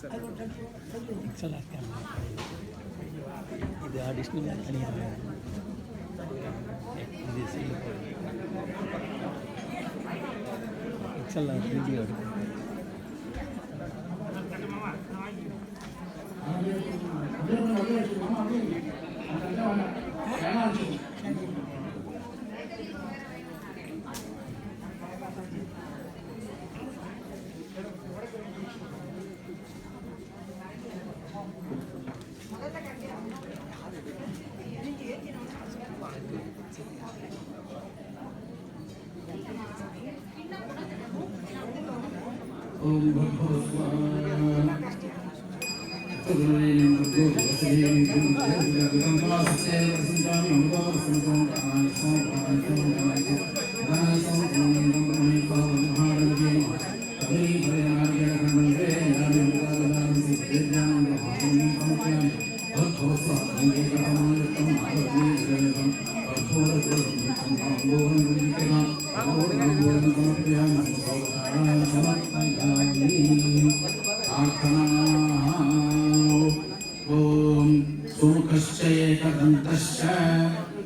Excel இது additional தனியாக இது எக்ஸல் வீடியோ எடுக்கும் ओम भगवस्वाहा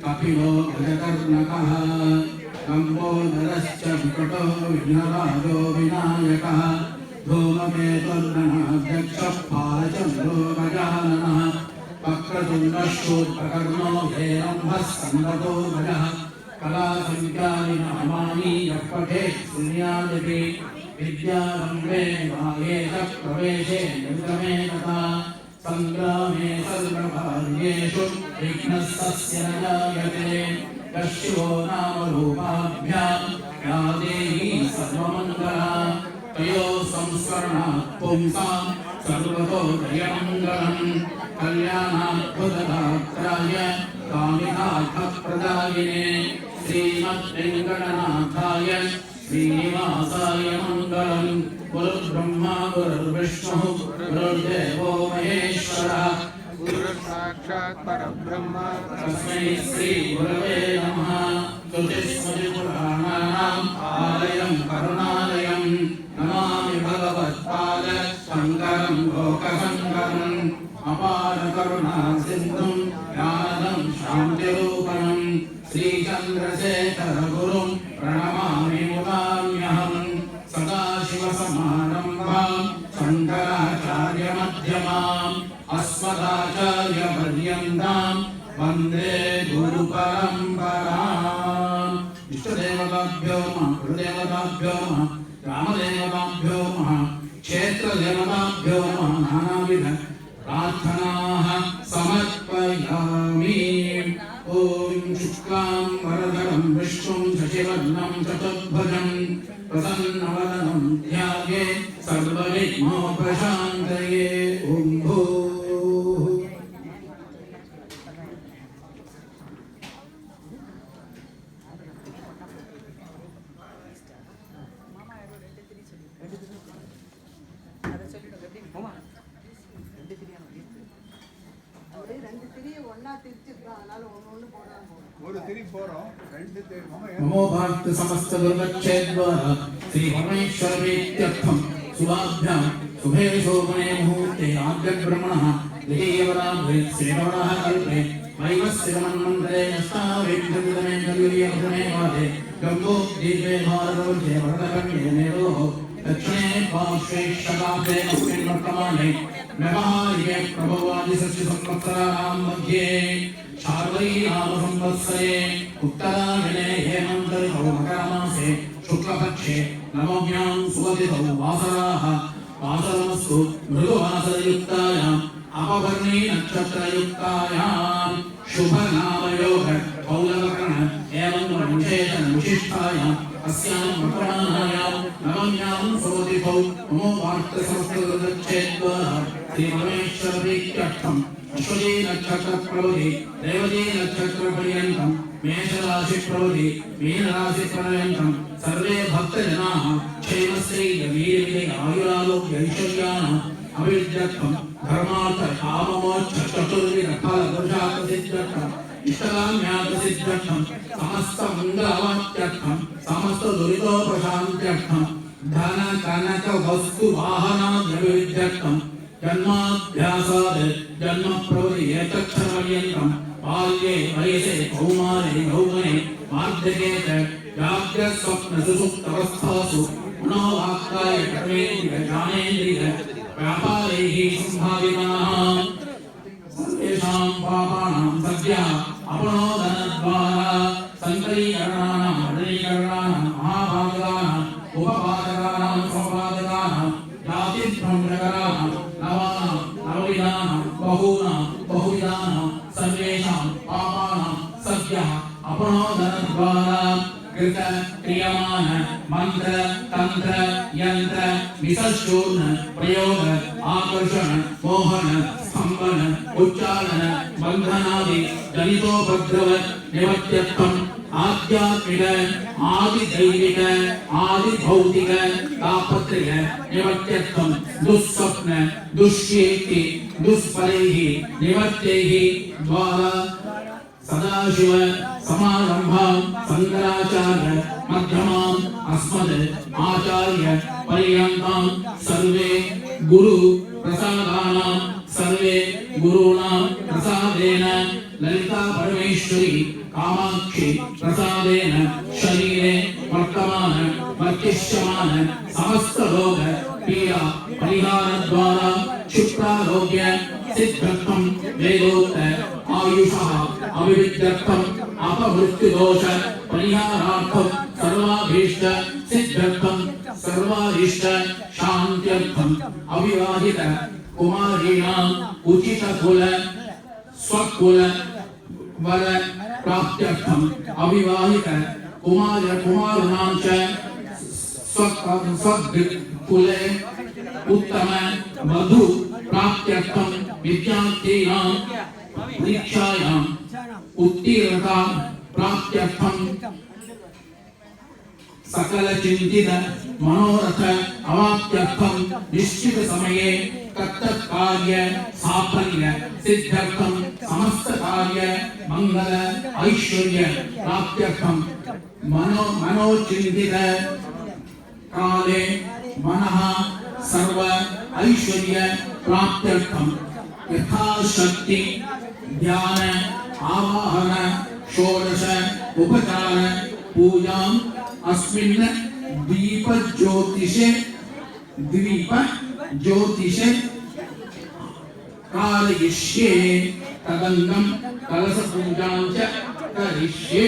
कपिलो गजकर्णकः लम्बोदरश्च विकटो विघ्नराजो विनायकः धूमकेतुर्गणाध्यक्षः फालचन्द्रो गजाननः वक्रतुण्डः शूर्पकर्णो हेरम्भः स्कन्दतो गजः कलासंख्यानि नामानि यः पठेत् शृणुयादपि विद्यारम्भे मायेश प्रवेशे निर्गमे तथा संग्रामे सर्वकार्येषु विघ्नस्तस्य न जायते यशिवो नाम रूपाभ्यां या देवी सर्वमङ्गला तयोः संस्मरणात् पुंसां सर्वतो जयमङ्गलम् कल्याणाद्भुतगात्राय कामितार्थप्रदायिने श्रीमद्वेङ्कटनाथाय श्रीनिवासाय मङ्गलम् गुरुर्ब्रह्मा गुरुर्विष्णुः गुरुर्देवो महेश्वरः गुरुर्साक्षात् परब्रह्म तस्मै श्री गुरवे नमः श्रुतिस्मृतिपुराणानाम् आलयम् करुणालयम् नमामि भगवत्पाद शङ्करम् लोकशङ्करम् अपार करुणा सिन्धुम् ज्ञानदम् शान्तिरूपणम् श्रीचन्द्रशेखर गुरुम् प्रणमामि मुदाम्यहम् सदाशिवसमारम्भाम् शङ्कराचार्यमध्यमाम् अस्मदाचार्यपर्यन्ताम् वन्दे गुरुपरम्पराम् इष्टदेवताभ्यो नमः गुरुदेवताभ्यो नमः ग्रामदेवताभ्यो नमः क्षेत्रदेवताभ्यो नमः नानाविध प्रार्थनाः समर्पयामि ॐ शुक्लां वरदं विष्णुं शशिवर्णं चतुर्भुजं प्रसन्नवदनं ध्यायेत् सर्वविघ्नोपशान्तये ॐ भूः नमो भारत समस्त दुर्गक्षेद्वारा श्री परमेश्वर प्रीत्यर्थम शुभाभ्यां शुभे शोभने मुहूर्ते आद्यब्रह्मणः द्वितीयवराब्धे श्रीवराह कल्पे वैवस्यमन्वन्तरे अष्टाविंशतितमे कलियुगे वादे गङ्गो दीपे भारतवर्षे वरदकन्ये मेरोः दक्षिणे पार्श्वे शताब्दे अस्मिन् वर्तमाने व्यवहारिके प्रभवादिसस्य संवत्सराणां मध्ये शार्वरी नाम संवत्सरे उत्तरायणे हेमन्त ऋतौ मकरमासे शुक्लपक्षे नवम्यां सुवतिथौ वासराः वासरमस्तु मृदुवासरयुक्तायाम् अपवर्णी नक्षत्रयुक्तायां शुभनामयोग पौलवकर्ण एवं विशेषणविशिष्टायाम् अस्यां वर्तमानायां नवम्यां सुवतिथौ नमो वार्तसमस्तदक्षेद्वारा श्रीपरमेश्वरप्रीत्यर्थम् अश्वती नक्षत्र प्रवधि रेवती नक्षत्र पर्यन्तं मेषराशि प्रवधि मीनराशि पर्यन्तं सर्वे भक्तजनाः क्षेमश्री वीर्य आयुरारोग्य ऐश्वर्याणाम् अभिवृद्ध्यर्थं धर्मार्थ काममोक्ष चतुर्विध फल पुरुषार्थ सिद्ध्यर्थं इष्टकाम्यार्थ सिद्ध्यर्थं समस्त मंगलावाप्त्यर्थं समस्त दुरितोपशान्त्यर्थं धन कनक वस्तु वाहनाभिवृद्ध्यर्थं जन्माभ्यासाद् जन्म प्रवृत्ति एतच्छर्वपर्यन्तं बाल्ये वयसे कौमारे यौवने वार्धक्ये च जाग्रत्स्वप्नसुषुप्तावस्थासु मनोवाक्काय कर्मेन्द्रिय ज्ञानेन्द्रिय व्यापारैः सम्भाविताः सर्वेषां पापानां सद्यः अपनोदनद्वारा सङ्करीकरणानां वर्णीकरणानां महाभारतानां उपपादकानां समपादकानां जातिभ्रमणकराणां नवानां नवविधानां बहुविधानां सर्वेषां पापानां सद्यः अपनोदनद्वारा कृत क्रियमान मंत्र तंत्र यंत्र विसर्जूर्ण प्रयोग आकर्षण मोहन स्तंभन उच्चारण बंधनादि जनितोपद्रव निवर्त्यर्थम आध्यात्मिक आदि दैविक आदि भौतिक तापत्रय निवर्त्यर्थम दुस्वप्न दुष्येति दुष्फलैः निवर्त्यैः द्वारा सदाशिव समारंभां शंकराचार्य मध्यमां अस्मद् आचार्य पर्यन्तां सर्वे गुरु प्रसादानां सर्वे गुरूणां प्रसादेन ललिता परमेश्वरी कामाक्षी प्रसादेन शरीरे वर्तमान वर्तिष्यमान समस्त रोग पीड़ा परिहार द्वारा क्षिप्रारोग्य सिद्धर्थम वेदोत्तर आयुषः अविविध्यर्थम अपमृत्युदोष परिहारार्थम सर्वाभीष्ट सिद्धर्थम सर्वारिष्ट शांत्यर्थम अविवाहित कुमारीणां उचित कुल स्वकुल वर प्राप्त्यर्थम अविवाहित कुमाराणां च स्वकुले उत्तम वधु प्राप्त्यर्थम विद्यार्थीनां परीक्षायां उत्तीर्णता प्राप्त्यर्थम सकल चिंतित मनोरथ अवाप्त्यर्थम निश्चित समये तत्तत् कार्य साफल्य सिद्धर्थम समस्त कार्य मंगल ऐश्वर्य प्राप्त्यर्थम मनोचिंतित काले मनः सर्व ऐश्वर्य प्राप्त्यर्थम यथाशक्ति ध्यान आवाहन षोडश उपचार पूजाम् अस्मिन् दीप ज्योतिषे कारयिष्ये तदंगम कलश पूजां च करिष्ये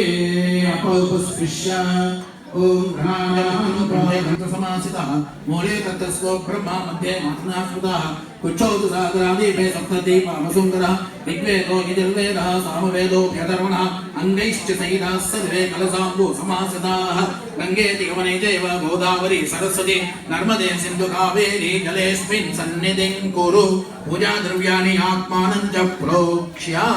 अपौपस्पृश्य ओम घ्राणां समासितः मूले तत्स्व ब्रह्मा मध्ये मात्नास्पदः कुच्छोदु सागरादीपे सप्तदीपामसुन्दरः ऋग्वेदो यजुर्वेदः सामवेदोऽभ्यधर्वणः अङ्गैश्च सहिताः सर्वे कलशाम्बु समासिताः गङ्गे दिगमने चैव गोदावरी सरस्वती नर्मदे सिन्धु कावेरी जलेऽस्मिन् सन्निधिं कुरु पूजाद्रव्याणि आत्मानं च प्रोक्ष्य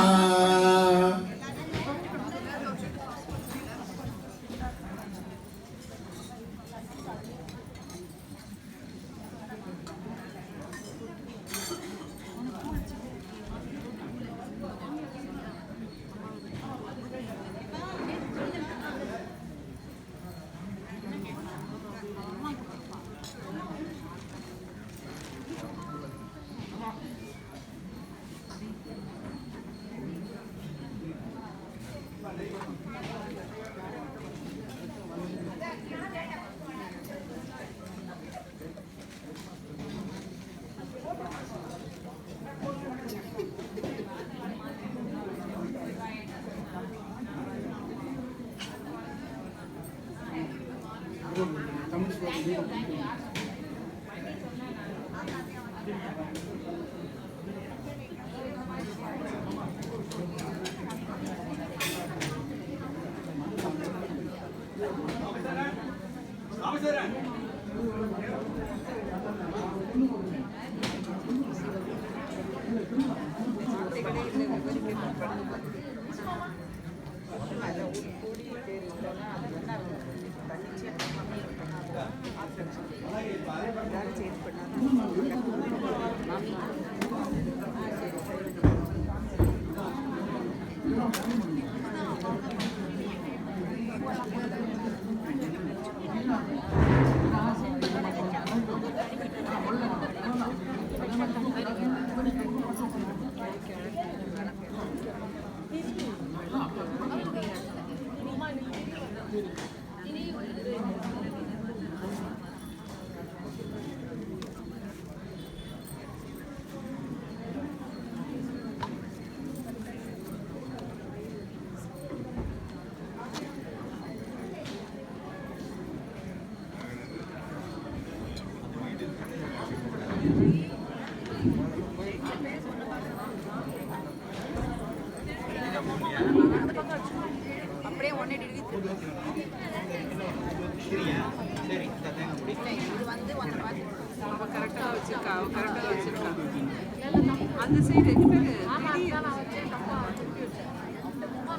அந்த சைடு எக்ஸ்பெக்ட் ஆமா நான் வச்சேன் தப்பா திருப்பி வச்சேன்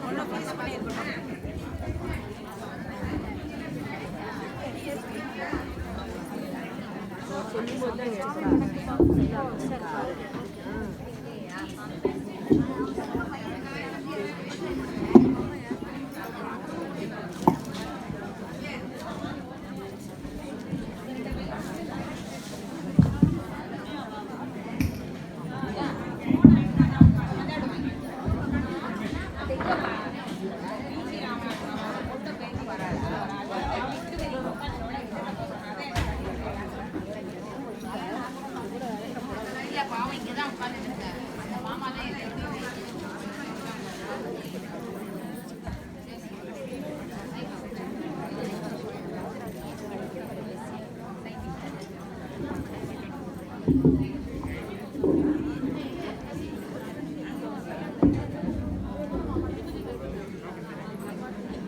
ஒண்ணு ப்ளீஸ் பண்ணிருக்கேன்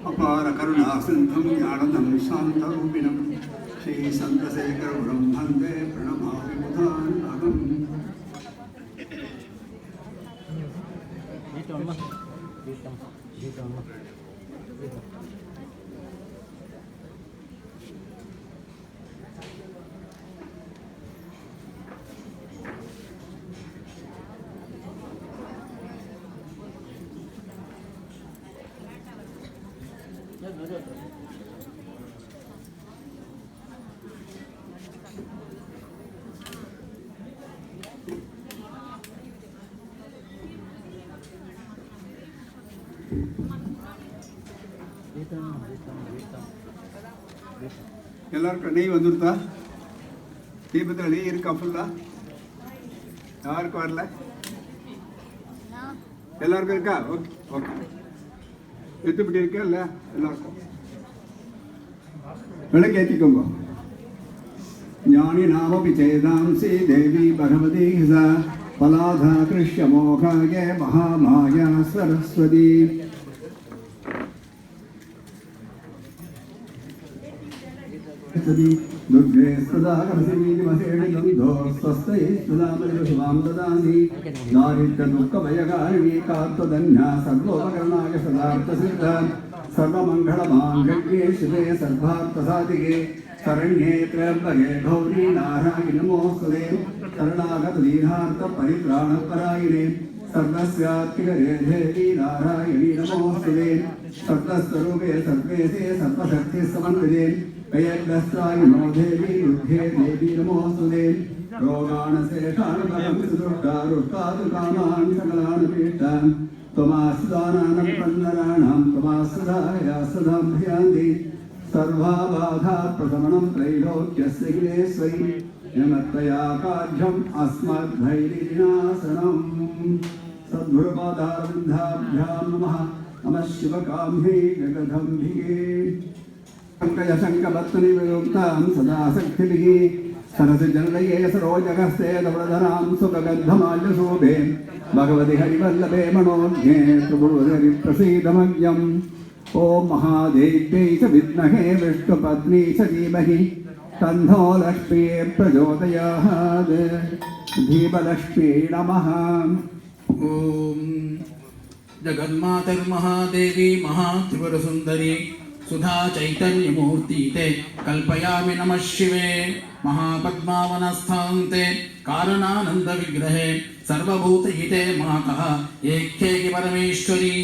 अपार करुणासिन्धुं ज्ञानदं शान्तरूपिणं श्रीसन्तशेखरगुरुं वन्दे प्रणमामि मुदान्वहम् எல்லாருக்கும் நெய் வந்துருதா? தீபத்தில் நெய் இருக்கா ஃபுல்லா? யாருக்கும் வரல? எல்லாருக்கும் இருக்கா? Okay okay. எத்துப்படி இருக்கா இல்ல எல்லாருக்கும்? விளக்கு ஏற்றிக்கோங்க. ஞானி நாமபி சேதாம்சி தேவி பகவதி ச பலாதா கிருஷ்ய மோகாய மகாமாயா சரஸ்வதி. दुर्गे सदा कमसिमीनिमसेणिगन्धो स्वस्ते सदा परिवशुभां ददासि दारिद्र्यदुःखभयकारिणी कात्वदन्या सर्वोपकरणाय सदार्थसिद्धा सर्वमङ्गलमाङ्गल्ये शिवे सर्वार्थसाधिके शरण्ये त्र्यम्बके गौरी नारायणि नमोऽस्तुते शरणागतदीनार्थपरित्राणपरायणे सर्वस्यात्तिकरे देवी नारायणी नमोऽस्तुते सर्वस्वरूपे सर्वेशे सर्वशक्तिसमन्विते वयग्रस्त्रायिनो देवी युद्धे देवी नमोऽस्तुते रोगाणशेषाणपरं सुदुष्टारुष्टातु कामान् सकलान् पीष्टान् त्वमाश्रितानां त्वमाश्रिताया सदा ध्यान्ति सर्वाबाधाप्रशमनं त्रैलोक्यस्य किलेश्वरी यमत्वया काढ्यम् अस्मद्भैरिविनाशनम् सद्गुरुपादारविन्दाभ्यां नमः नमः शिवकाम्ये जगदम्बिके शङ्कयशङ्कभक्तनिविरुक्तां सदा शक्तिभिः सरसिजनलये सरोजगस्ते तवधरां सुखगन्धमाल्यशोभे भगवति हरिवल्लभे मनोज्ञे त्रिपुरहरिप्रसीदमज्ञम् ॐ महादेव्यै च विद्महे विष्णुपत्नी च धीमहि तन्नो लक्ष्मी प्रचोदयात् धीमलक्ष्मी नमः। ॐ जगन्मातर्महादेवी महात्रिपुरसुन्दरी सुधा चैतन्यमूर्ति ते कल्पयामि नमः शिवे महापद्मावनस्थान्ते कारणानन्दविग्रहे सर्वभूतहिते मातः ऐक्यैकि परमेश्वरी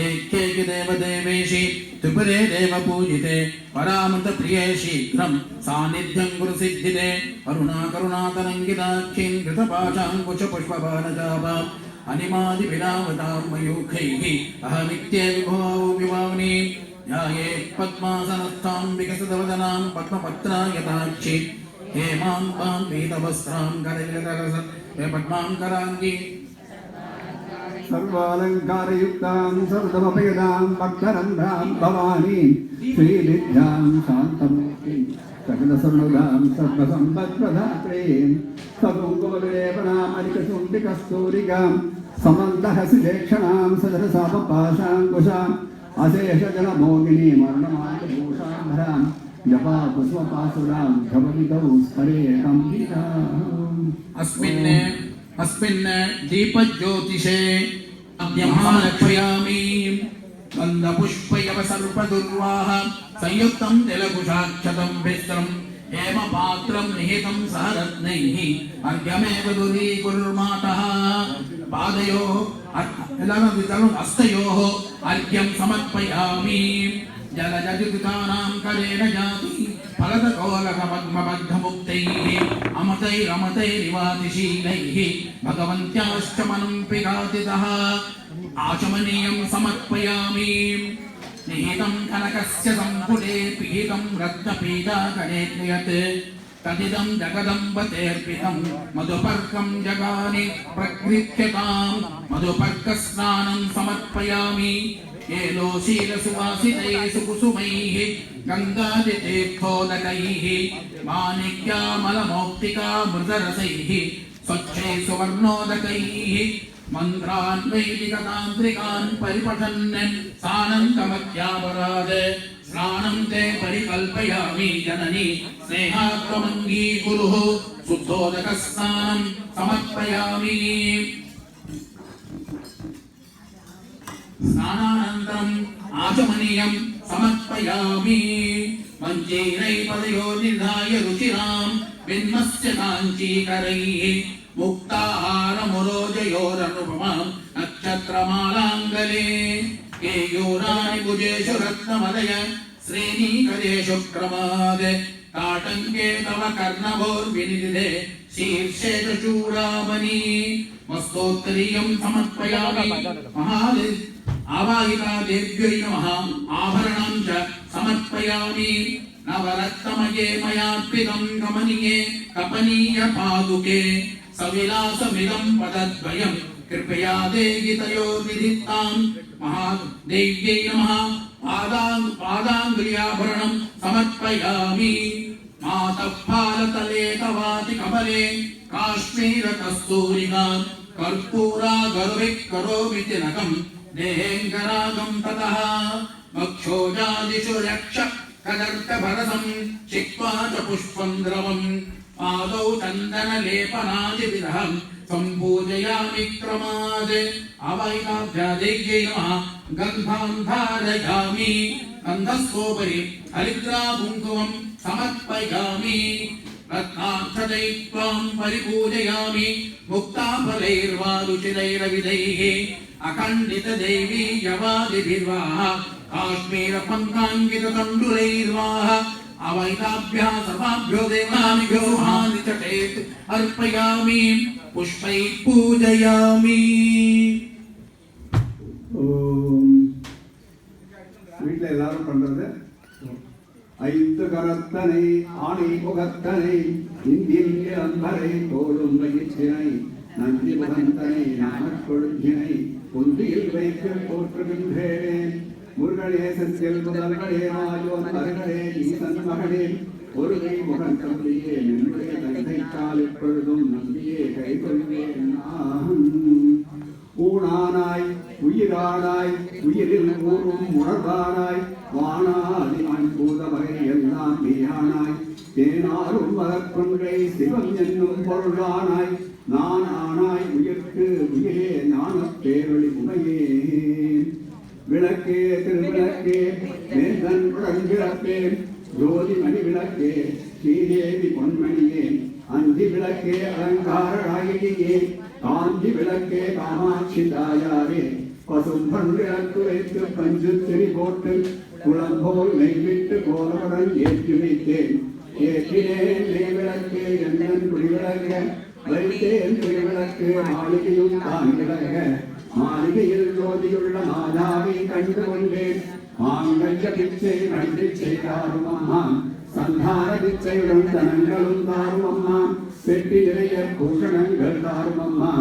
ऐक्यैकि देवदेवेशि त्रिपुरे देवपूजिते परामृतप्रिये शीघ्रं सान्निध्यं गुरुसिद्धिते करुणाकरुणातरङ्गिताख्यं कृतपाशाङ्कुशपुष्पबाणजाभाम् अनिमादिविरावतां मयूखैः अहमित्ये विभवामि याये पद्मासनस्थां विकसितवदनां पद्मपत्रायताक्षि हेमाम्बां पीतवस्त्रां करलितरसं पद्माङ्कराङ्गी सर्वालङ्कारयुक्तां सर्वमपयदां भक्तरन्ध्रां भवानीं श्रीविद्यां शान्तमूर्तिं सकलसर्वदां सर्वसम्पत्प्रदात्रीं सकुङ्कुमविलेपनाम् अलिकशुण्डिकस्तूरिकां समन्तहसिलेक्षणां सदरसापपाशाङ्कुशाम् अशेषजलमोगिनी मरणमार्गभूषाम्भरां जपा पुष्पपासुरां भवविदौ स्मरेऽहं अस्मिन् अस्मिन् दीपज्योतिषे अद्यमहालक्ष्यामि गन्धपुष्पयवसर्पदुर्वाह संयुक्तं तिलकुशाक्षतं विस्त्रम् हेम पात्रं निहितं सहरत्नैः अर्घ्यमेव दूरीकुर्मातः पादयोः हस्तयोः अर्घ्यं समर्पयामि जलजजुतानां करेण जाति फलदकोलकपद्मबद्धमुक्तैः अमतैरमतैरिवातिशीलैः भगवन्त्याश्चमनं पिगातितः आचमनीयं समर्पयामि निहितं कनकस्य सम्पुटे पिहितं रत्नपीताकणे क्रियते तदिदं जगदम्बतेऽर्पितं मधुपर्कं जगानि प्रकृत्यतां मधुपर्कस्नानं समर्पयामि येलोशीलसुवासितैः सुकुसुमैः गङ्गादितीर्थोदकैः माणिक्यामलमौक्तिका मृदरसैः स्वच्छैः सुवर्णोदकैः मन्त्रान् वैदिकतान्त्रिकान् परिपठन् सानन्दमध्यापराद स्नानं ते परिकल्पयामि जननी स्नेहात्मङ्गीकुरुः शुद्धोदकस्नानं समर्पयामि स्नानानन्तरम् आचमनीयं समर्पयामि मञ्चैरैपदयोर्निधाय रुचिरां बिन्मस्य काञ्चीकरैः मुक्ताहारमुरोजयोरनुपमां नक्षत्रमालाङ्गले केयूराणि भुजेषु रत्नमलय श्रेणीकरेषु क्रमाद ताटङ्के तव कर्णभोर्विनिदिदे शीर्षे च चूडामणि मस्तोत्तरीयं समर्पयामि महादेव आवाहिता देव्यै नमः आभरणं च समर्पयामि नवरत्नमये मयार्पितं कमनीये कपनीय पादुके सविलासमिदं पदद्वयं कृपया देहि तयोर्विधितां महादेव्यै नमः पादाङ्गुल्याभरणं समर्पयामि मातः फालतले तवाति कमले काश्मीरकस्तूरिकां कर्पूरागरुभिः तिलकं देहेङ्गरागं ततः वक्षोजादिषु रक्ष कदर्कभरसं छिक्त्वा च पुष्पं द्रवं पादौ चन्दनलेपनादिविधं सम्पूजयामि क्रमाद अवैकाभ्यादेव्यै नमः गन्धां धारयामि गन्धस्योपरि हरिद्राकुङ्कुमं समर्पयामि रत्नाक्षतैः परिपूजयामि मुक्ताफलैर्वारुचिरैरविधैः अखण्डितदेवी यवादिभिर्वाह काश्मीरपङ्काङ्किततण्डुलैर्वाह अवैताभ्यः सर्वाभ्यो देवाभ्यो हानिचटेत् अर्पयामि पुष्पैः पूजयामि வீட்டில் எல்லாரும் பண்றது ஐந்து கரத்தனை ஆணை முகத்தனை இந்தில் அன்பரை தோளும் வயிற்றினை நந்தி முகந்தனை நாமக் கொழுந்தினை பொந்தியில் வைத்து போற்றுகின்றேன் முருகனே செந்தில் முதல்களே மாயோன் மகனே ஈசன் மகனே ஒருகை முகன் தம்பியே என்னுடைய தந்தைக்கால் எப்பொழுதும் நம்பியே கைகொள்வேன் ஊனானாய் உயிரானாய் உயிரில் ஊறும் உணர்வானாய் வானாதி பூதவகை எல்லாம் நீயானாய் தேனாரும் வளர்க்கொன்றை சிவம் என்னும் பொருளானாய் நான் ஆனாய் உயிர்க்கு உயிரே ஞானப் பேரொளி உமையே விளக்கே திருவிளக்கே மேந்தன் உடன்பிறப்பே ஜோதி மணி விளக்கே ஸ்ரீதேவி பொன்மணியே அந்தி விளக்கே அலங்கார நாயகியே காஞ்சி விளக்கே காமாட்சி தாயாரே பசும்பன் விளக்கு வைத்து பஞ்சு திரி போட்டு குளம்போல் நெய்விட்டு கோலமுடன் ஏற்றி வைத்தேன் ஏற்றினேன் நெய் விளக்கே என்னன் குடிவிளக்க வைத்தேன் குடிவிளக்கு மாளிகையும் தான் விளக்க மாளிகையில் ஜோதியுள்ள மாதாவை கண்டு கொண்டேன் மாங்கல்ய பிச்சை நன்றி செய்தாரும் அம்மா சந்தான பிச்சையுடன் தனங்களும் தாரும் அம்மா பெட்டி நிறைய பூஷணங்கள் தாரும் அம்மா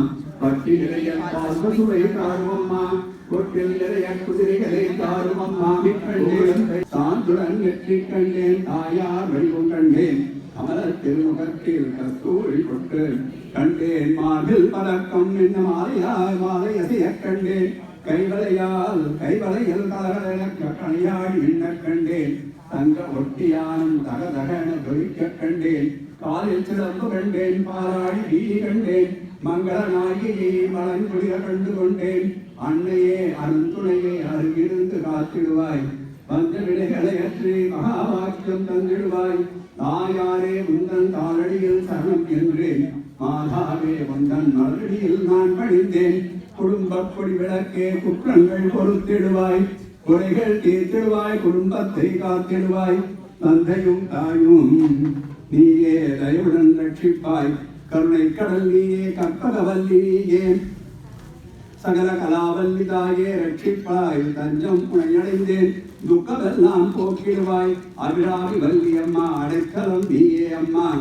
பட்டி நிறைய பால்வசுவை தாரும் அம்மா கொட்டில் நிறைய குதிரைகளை தாரும் அம்மா சாந்துடன் நெற்றி கண்டேன் தாயார் வடிவம் கண்டேன் அமலர் திருமுகத்தில் கஸ்தூரி கொட்டு கண்டேன் மார்பில் பதக்கம் என்ன மாலையால் மாலை அசைய கண்டேன் கைவளையல் கணியாள் மின்ன கண்டேன் தங்க ஒட்டியானம் தகதகன தொழிக்க கண்டேன் காலில் சிறப்பு கண்டேன் பாராடி வீதி கண்டேன் மங்களநாயகியை மலங்குடிய கண்டு கொண்டேன். அன்னையே அருந்துணையே அருகிருந்து காத்திடுவாய். வந்த விடைகளை அற்றி மகாவாக்கியம் தந்திடுவாய். தாயாரே உந்தன் காலடியில் சரணம் என்றேன். மாதாவே உந்தன் மலடியில் நான் பணிந்தேன். குடும்பக் கொடி விளக்கே குற்றங்கள் பொறுத்திடுவாய். குறைகள் தீர்த்திடுவாய். குடும்பத்தை காத்திடுவாய். தந்தையும் தாயும் நீயே தயவுடன் ரட்சிப்பாய். கருணை கடல் நீயே கற்பகவல்லி நீயே சகல கலாவல்லி தாயே ரட்சிப்பாய். தஞ்சம் புனையடைந்தேன் துக்கமெல்லாம் போக்கிடுவாய். அபிராமி வல்லி அம்மா அடைக்கலம் நீயே அம்மா.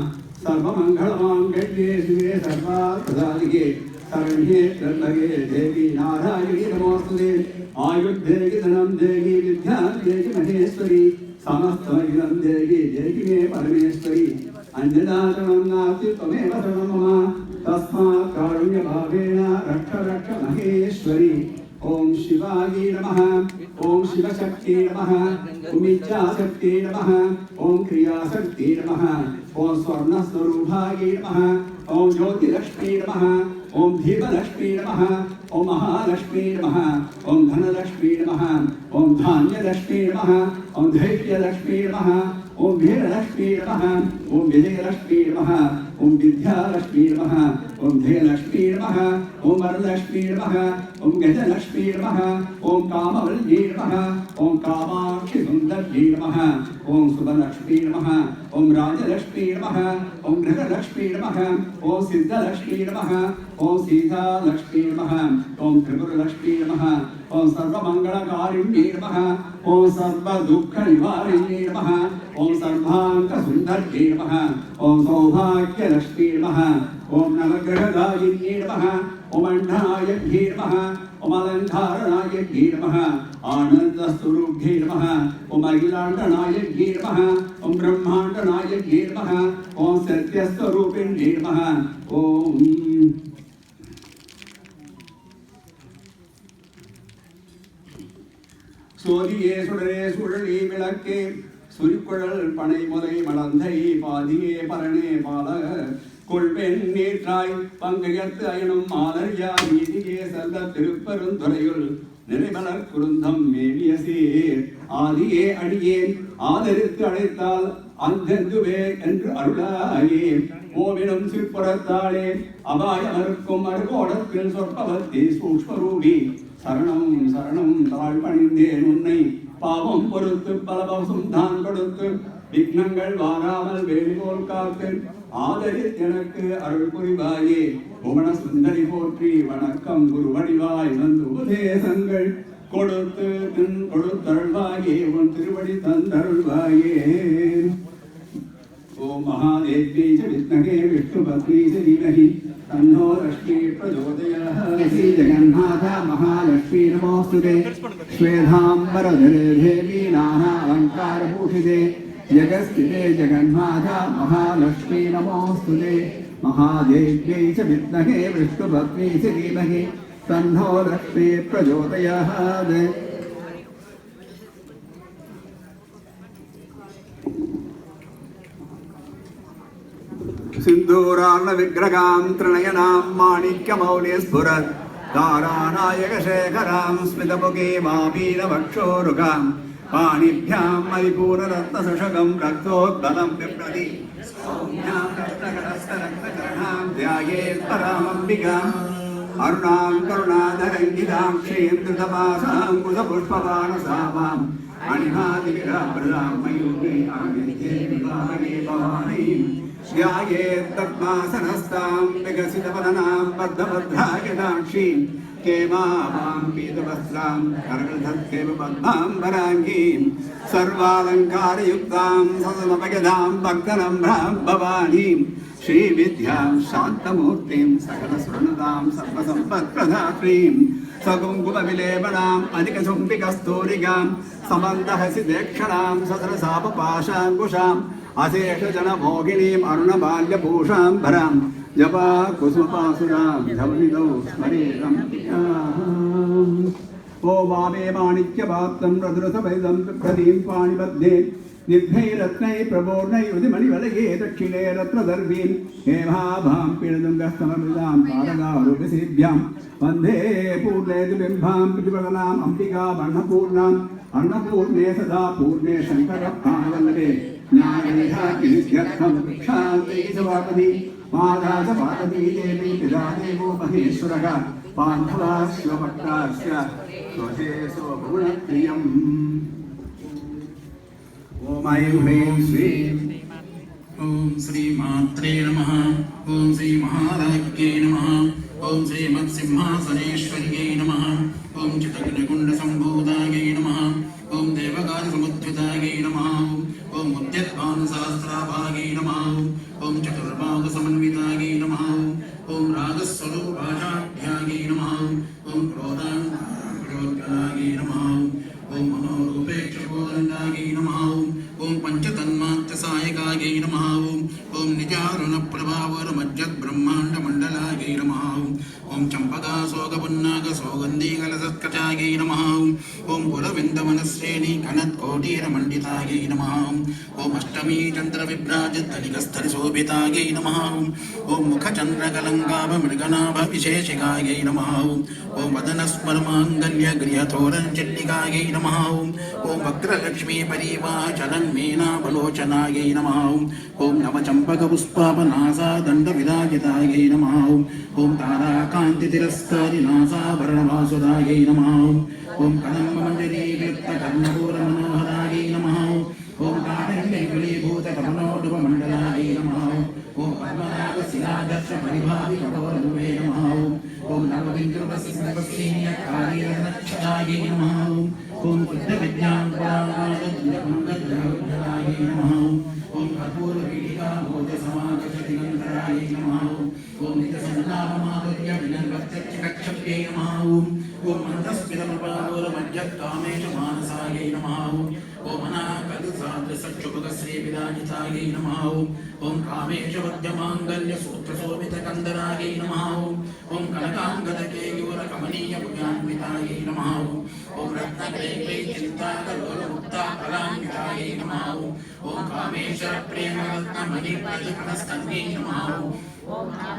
சர்வமங்களமாங்கல்யே சிவே சர்வார்த்ததாயிகே சரண்யே त्र्यंबके देवी नारायणी नमोस्तुते. आयुर्देहि धनं देहि विद्यां देहि महेश्वरी. समस्तमहिलं देहि देहि मे परमेश्वरी. अन्यदातनं नास्ति त्वमेव शरणं मम. तस्मात् कारुण्यभावेन रक्ष रक्ष महेश्वरी. ओम शिवाय नमः. ओम शिवशक्ति नमः. ओम इच्छाशक्ति नमः. ओम क्रियाशक्ति नमः. ओम स्वर्णस्वरूपाय नमः. ओम ज्योतिलक्ष्मी नमः. ओम धीमलक्ष्मी नमः. ओम महालक्ष्मी नमः. ओम धनलक्ष्मी नमः. ओम धान्यलक्ष्मी नमः. ओम धैर्यलक्ष्मी नमः. ओम वीरलक्ष्मी नमः. ओम विजयलक्ष्मी नमः. ओम विद्यालक्ष्मी नमः. ओम धैर्यलक्ष्मी नमः. ओम वरलक्ष्मी नमः. ओम गजलक्ष्मी नमः. ओम कामवल्ली नमः. ओम कामाक्षि सुंदरी नमः. ओम शुभलक्ष्मी नमः. ओम राजलक्ष्मी नमः. ओम गृहलक्ष्मी नमः. ओम सिद्धलक्ष्मी नमः. ओम सीतालक्ष्मी नमः. ओम त्रिपुरलक्ष्मी नमः. ओम सर्वमंगलकारिण्ये नमः. ओम सर्वदुःखनिवारिण्ये नमः. ओम सर्वाङ्गसुन्दर्ये नमः. ओम सौभाग्यलक्ष्मी नमः. ओम नवग्रहदायिन्ये नमः. ओम अण्डनायक्ये नमः. ओम अलङ्कारनायक्ये नमः. आनन्दस्वरूप्ये नमः. ओम अखिलाण्डनायक्ये नमः. ओम ब्रह्माण्डनायक्ये नमः. ओम सत्यस्वरूपिण्ये नमः. ओम சோதியே சுடரே சுழலி விளக்கே சுரிக்குழல் பனை முலை மலந்தை பாதியே பரணே பால கொள்பெண் நீற்றாய் பங்கயத்து அயனும் மாலரியா நீதியே செல்ல திருப்பெருந்துறையுள் நிறைமலர் குருந்தம் மேவிய சீர் ஆதியே அடியேன் ஆதரித்து அழைத்தால் அந்தெந்துவே என்று அருளாயே. ஓவினும் சிற்புறத்தாளே அபாயமருக்கும் அருகோடத்தில் சொற்பவத்தி சூக்ஷ்மரூபி சரணம் சரணம் தாழ் பணிந்தேன் உன்னை. பாவம் பொறுத்து பலபவசும் தான் கொடுத்து விக்னங்கள் வாராமல் வேலிபோல் காத்து ஆதரித் எனக்கு அருள் புரிவாயே. புவன சுந்தரி போற்றி வணக்கம் குருவடிவாய் வந்து உபதேசங்கள் கொடுத்து கொடுத்தருள்வாயே. உன் திருவடி தந்தருள்வாயே. ओम महादेवी च विद्महे विष्णुपत्नी च धीमहि तन्नो लक्ष्मी प्रचोदयात्. श्री जगन्नाथ महालक्ष्मी नमोस्तुते. श्वेतांबरधरे देवी नानालंकारभूषिते जगस्थिते जगन्नाथ महालक्ष्मी नमोस्तुते. महादेव्यै च विद्महे विष्णुपत्नी च धीमहि तन्नो लक्ष्मी प्रचोदयात्. सिंधूरार्ण विग्रहां त्रिनयनां माणिक्यमौलि स्फुरत् तारानायक शेखरां स्मितमुखे मापीनवक्षोरुगां पाणिभ्यां मणिपूररत्नसुषगं रक्तोद्बलं बिभ्रति सौम्यां रत्नकटस्थरक्तकर्णां ध्यायेत् परामम्बिकाम् अरुणां करुणाधरङ्गिताक्षीं धृतपासां कुशपुष्पवानसावाम् अणिमादिविराभृतां मयूरी आविद्ये भवानीं ध्यायेत् पद्मासनस्तां विकसितवदनां बद्धभद्रायदाक्षीं केमावां पीतवस्त्रां करगधत्तेव पद्माम्बराङ्गीं सर्वालङ्कारयुक्तां सदमपगदां भक्तनम्रां भवानीं श्रीविद्यां शान्तमूर्तिं सकलस्वर्णदां सर्वसम्पत्प्रदात्रीं सकुङ्कुमविलेपनाम् अधिकचुम्बिकस्तूरिकां समन्दहसिदेक्षणां ससरसापपाशाङ्कुशाम् अशेषजनभोगिनीम् अरुणबाल्यभूषां भरां जपा कुसुमपासुरां धवनिदौ स्मरेरं ओ वामे माणिक्यपात्रं रदृसभैदं बिभ्रतीं पाणिबद्धे निर्भैरत्नै प्रबोधनै उदिमणिवलये दक्षिणे रत्नदर्वीं हेमाभां पीडदुङ्गस्तममृदां तारकारूपसेभ्यां वन्दे पूर्णे बिम्बां प्रतिपदनाम् अम्बिका वर्णपूर्णाम् अन्नपूर्णे सदा पूर्णे शङ्करप्राणवल्लभे ज्ञानैहाकिनित्यर्थं वृक्षान्ते सवापदी मादासवापदी देवी पिता देवो महेश्वरः पाण्डवाश्वभक्ताश्च स्वधे स्वभुवनप्रियम् ॐ ऐं ह्रीं श्रीं ओम श्री मात्रे नमः ओम श्री महाराज्ञे नमः ओम श्रीमत्सिंहासनेश्वर्यै नमः ओम चितग्निकुण्डसम्भूतायै नमः ओम देवकार्यसमुद्धितायै नमः ओम उद्यद्भानुसहस्राभायै नमः ओम चतुर्बाहुसमन्वितायै नमः ओम रागस्वरूपाचाढ्यायै नमः ओम क्रोधाङ्गायै नमः ओम मनोरूपेक्षकोदण्डायै नमः ओम पंचतन्मात्रसायकायै नमः ओम निजारुणप्रभावरमज्जद्ब्रह्माण्डमण्डलायै नमः ओम चम्पकाशोकपुन्नाकसौगन्धीकलसत्कचायै नमः ओम पुरविन्दवनश्रेणी कनत्कोटीरमण्डितायै नमः ओम अष्टमी चन्द्रविभ्राजद्धनिकस्थलशोभितायै नमः ओम मुखचन्द्रकलङ्काभमृगनाभविशेषिकायै नमः ओम वदनस्मरमाङ्गल्यगृहतोरणचण्डिकायै नमः ओम वक्रलक्ष्मीपरीवाचलन्मीनाबलोचनायै नमः ओम नवचम्पकपुष्पापनासादण्डविराजितायै नमः ओम ताराकान्तितिरस्कारिनासाभरणवासुदायै नमः ओम कदम्बमञ्जरीवृत्तकर्णपूरमनोहरायै नमः ओम कादम्बरीफलीभूतकमलोडुपमण्डलायै नमः ओम पद्मनाभशिलादर्शपरिभाविकपौर्णवे नमः ओम नवविन्द्रवसिंहवस्तीयकार्यनक्षत्रायै नमः ओम बुद्धविज्ञानपुराणाय नमः ओम कर्पूरपीठिकाभोजसमागतिगन्धराय नमः ओम नित्यसन्नाममाधुर्यविनर्वत्यक्षकक्षप्यै नमः ओम मन्दस्मितमपावरमज्जत्कामेशमानसायै नमः ओम अनाकलसादृशक्षुभगश्रीविराजितायै नमः ओम कामेशवद्यमाङ्गल्यसूत्रशोभितकन्दरायै नमः ओम कनकाङ्गदकेयूरकमनीयभुजान्वितायै नमः ओम रत्नग्रैर्चिन्ताकलोलमुक्ताफलान्वितायै नमः ओम कामेशप्रेमरत्नमणिप्रतिफलस्तन्यै नमः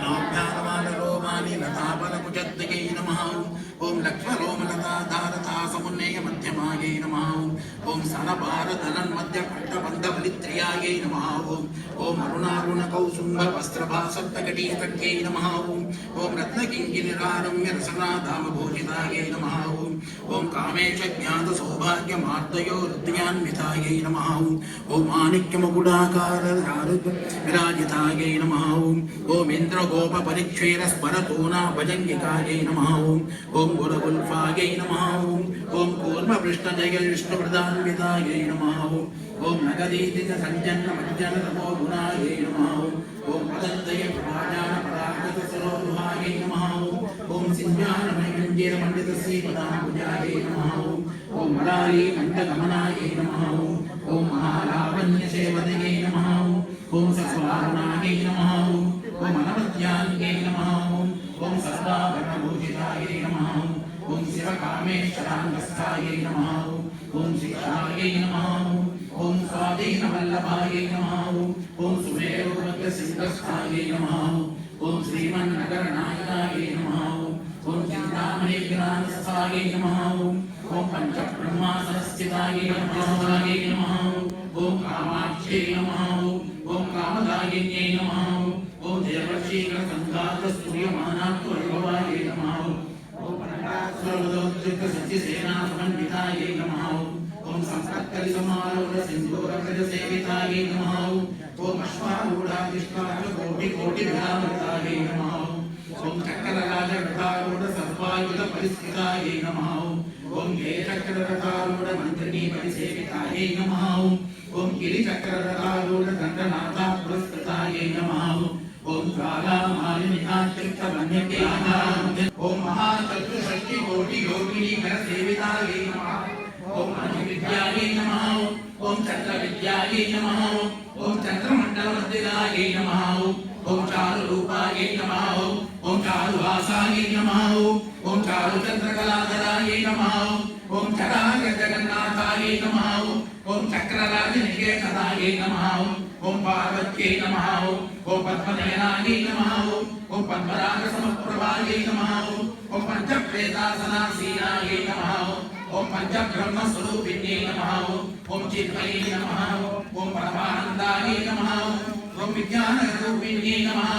नाभ्यागमालरोमानि लताबलकुचद्दिकै नमः ओम लक्ष्मरोमलताधारतासमुन्नयमध्यमायै नमः ओम स्तनभारधनन्मध्यकण्ठबन्धवलित्र्यायै नमः ओम अरुणारुणकौसुम्भवस्त्रभासप्तकटीतट्यै नमः ओम रत्नकिङ्किनिरारम्यरसनाधामभोजितायै नमः ओम कामेशज्ञातसौभाग्यमार्दयोरुद्यान्वितायै नमः ओम माणिक्यमकुडाकारविराजितायै नमः ओम इन्द्रगोपपरिक्षेरस्परतूनाभजङ्गिकायै नमः ओम गुरगुल्फायै नमः ओम कूर्मपृष्ठजयविष्णुप्रदान्वितायै नमः ओम नगदीतिसञ्जन्नमज्जनतपोगुणायै नमः ओम पदद्वयप्रभाजानपरागतसरोरुहायै नमः ओम सिञ्जानमणिमञ्जीरमण्डितश्रीपदाम्बुजायै नमः ओम मलालीकण्ठगमनायै नमः ओम महालावण्यसेवदयै नमः ओम सस्वारुणायै नमः ओम अनवद्याङ्गै नमः ओम सर्वाभरणभूषितायै नमः ओम शिवकामेश्वराङ्गस्थायै नमः ओम शिखायै नमः ओम स्वाधीनवल्लभायै नमः ओम सुमेरुभद्रसिंहस्थायै नमः ओम श्रीमन्नगरनायकायै नमः ओम चिन्तामणिज्ञानस्थायै नमः ओम पञ्चब्रह्मासनस्थितायै नमः ओम कामाक्ष्यै नमः ओम कामदायिन्यै नमः ओम देवर्षिकसङ्घातस्तूयमानात्वैभवायै नमः ओम सर्वदोद्युक्तसत्यसेनासमन्वितायै नमः ओम संस्कृतकलिसमारोहसिन्धूरव्रजसेवितायै नमः ओम अश्वारूढाधिष्ठानकोटिकोटिविरामृतायै नमः ओम चक्रराजरथारूढसर्वायुधपरिस्थितायै नमः ओम हेचक्ररथारूढमन्त्रिणीपरिसेवितायै नमः ओम गिरिचक्ररथारूढदण्डनाथापुरस्कृतायै नमः ओम ज्वालामालिनिकाचित्तवन्यकै नमः ओम महाचतुष्षष्टिकोटियोगिनीकरसेवितायै नमः ओम अनिविद्यायै नमः ओम चन्द्रविद्यायै नमः ओम चन्द्रमण्डलवर्धितायै नमः ओम चारुरूपायै नमः ओम चारुहासायै नमः ओम चारुचन्द्रकलाधरायै नमः ओम चराचरजगन्नाथायै नमः ओम चक्रराज निकेतनाय नमः ओम पार्वत्यै नमः ओम पद्मनयनाय नमः ओम पद्मराग समप्रभाय नमः ओम पंचप्रेतासनासीनाय नमः ओम पंचब्रह्म स्वरूपिण्यै नमः ओम चिन्मयै नमः ओम परमानन्दाय नमः ओम विज्ञान रूपिण्यै नमः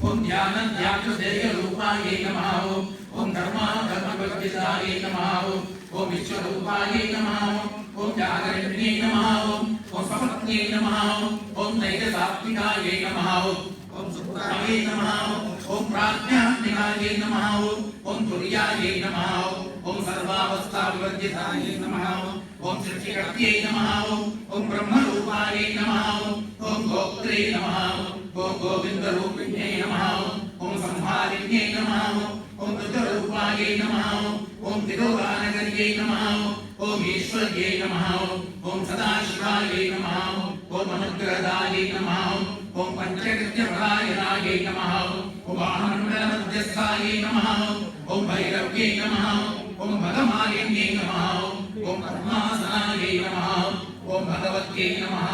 ओम ध्यान ध्यानदेय रूपाय नमः ओम धर्मा धर्मवर्जिताय नमः ओम विश्वरूपाय नमः ओम जागरण्यै नमः ओम सपत्न्यै नमः ओम नैरसात्मिकाय नमः ओम सुत्राय नमः ओम प्राज्ञात्मिकाय नमः ओम तुर्याय नमः ओम सर्वावस्थाविवर्जिताय नमः ओम सृष्टिकर्त्यै नमः ओम ब्रह्मरूपाय नमः ओम गोप्त्रे नमः ओम गोविन्दरूपिण्यै नमः ओम संहारिण्यै नमः ओम रुद्ररूपाय नमः ओम तिरोगानगर्यै नमः ओम ईश्वर्यै नमः ओम सदाशिवाय नमः ओम अनुग्रहदाय नमः ओम पंचकृत्यपरायणाय नमः ओम वाहनमण्डलमध्यस्थाय नमः ओम भैरव्यै नमः ओम भगमालिन्यै नमः ओम पद्मासनाय नमः ओम भगवत्यै नमः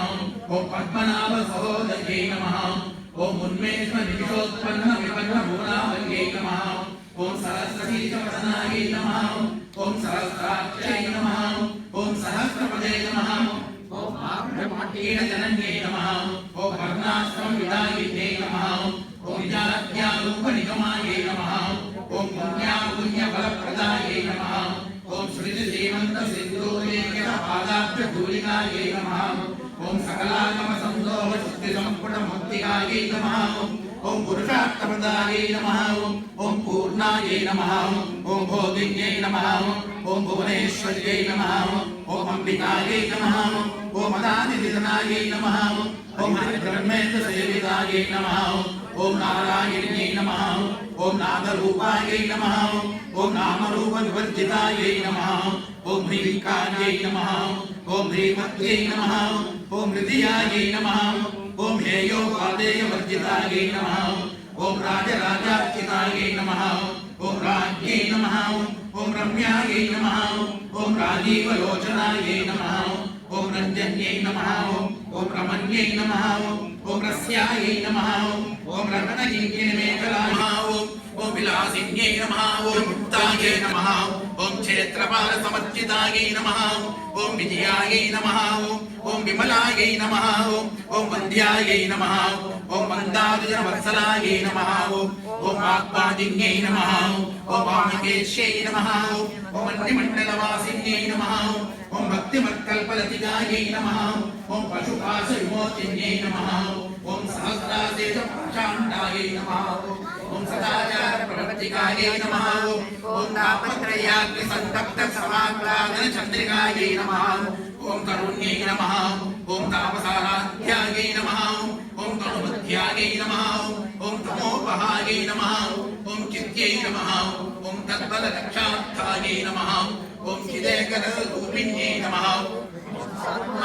ओम पद्मनाभसहोदर्यै नमः ओम उन्मेषनिमिषोत्पन्नविपन्नभुवनावल्यै नमः ओम सरस्वतीचवदनाय नमः ओम सहस्राक्षै नमः ओम सहस्रपदे नमः ओम आभ्रमणीयजनन्यै नमः ओम वर्णाश्रमविदायिन्यै नमः ओम विजात्यारूपनिगमायै नमः ओम पुण्यापुण्यफलप्रदायै नमः ओम श्रीजीवन्तसिन्धूरेकपादाभ्यधूलिकायै नमः ओम सकलागमसन्दोहशुद्धिसम्पुटमुक्तिकायै नमः ओम पुरुषार्थप्रदायै नमः ओम पूर्णायै नमः ओम भोगिन्यै नमः ओम भुवनेश्वर्यै नमः ओम अंबिकायै नमः ओम अदानिधिधनायै नमः ओम हरिब्रह्मेन्द्रसेवितायै नमः ओम नारायण्यै नमः ओम नादरूपायै नमः ओम नामरूपविवर्जितायै नमः ओम ह्रीङ्कार्यै नमः ओम ह्रीमत्यै नमः ओम हृदयायै नमः ओम हेयोपादेयवर्जितायै नमः ओम राजराजार्चितायै नमः ओम राज्ञै नमः ओम रम्यायै नमः ओम राजीवलोचनायै नमः ओम रञ्जन्यै नमः ओम रमण्यै नमः ओम रस्यायै नमः ओम रत्नजिङ्किनिमेखलाय नमः ओम विलासिन्यै नमः ओम मुक्तायै नमः ओम क्षेत्रपालसमर्जितायै नमः ओम विजयायै नमः ओम विमलायै नमः ओम वन्द्यायै नमः ओम वन्दाभिजनवत्सलायै नमः ओम आत्मादिन्यै नमः ओम वामकेश्यै नमः ओम मण्डिमण्डलवासिन्यै नमः ओम भक्तिमत्कल्पलतिकायै नमः ओम पशुपाशविमोचिन्यै नमः ओम सहस्राशेषपाषाण्डायै नमः ओम सदाचारप्रवर्तिकायै नमः ओम तापत्रयाग्निसन्तप्तसमाप्लादनचन्द्रिकायै नमः ओम करुण्यै नमः ओम तापसाराध्यायै नमः ओम तनुमध्यायै नमः ओम तमोपहायै नमः ओम चित्यै नमः ओम तद्बलरक्षार्थायै नमः ओम चिदेकरूपिण्यै नमः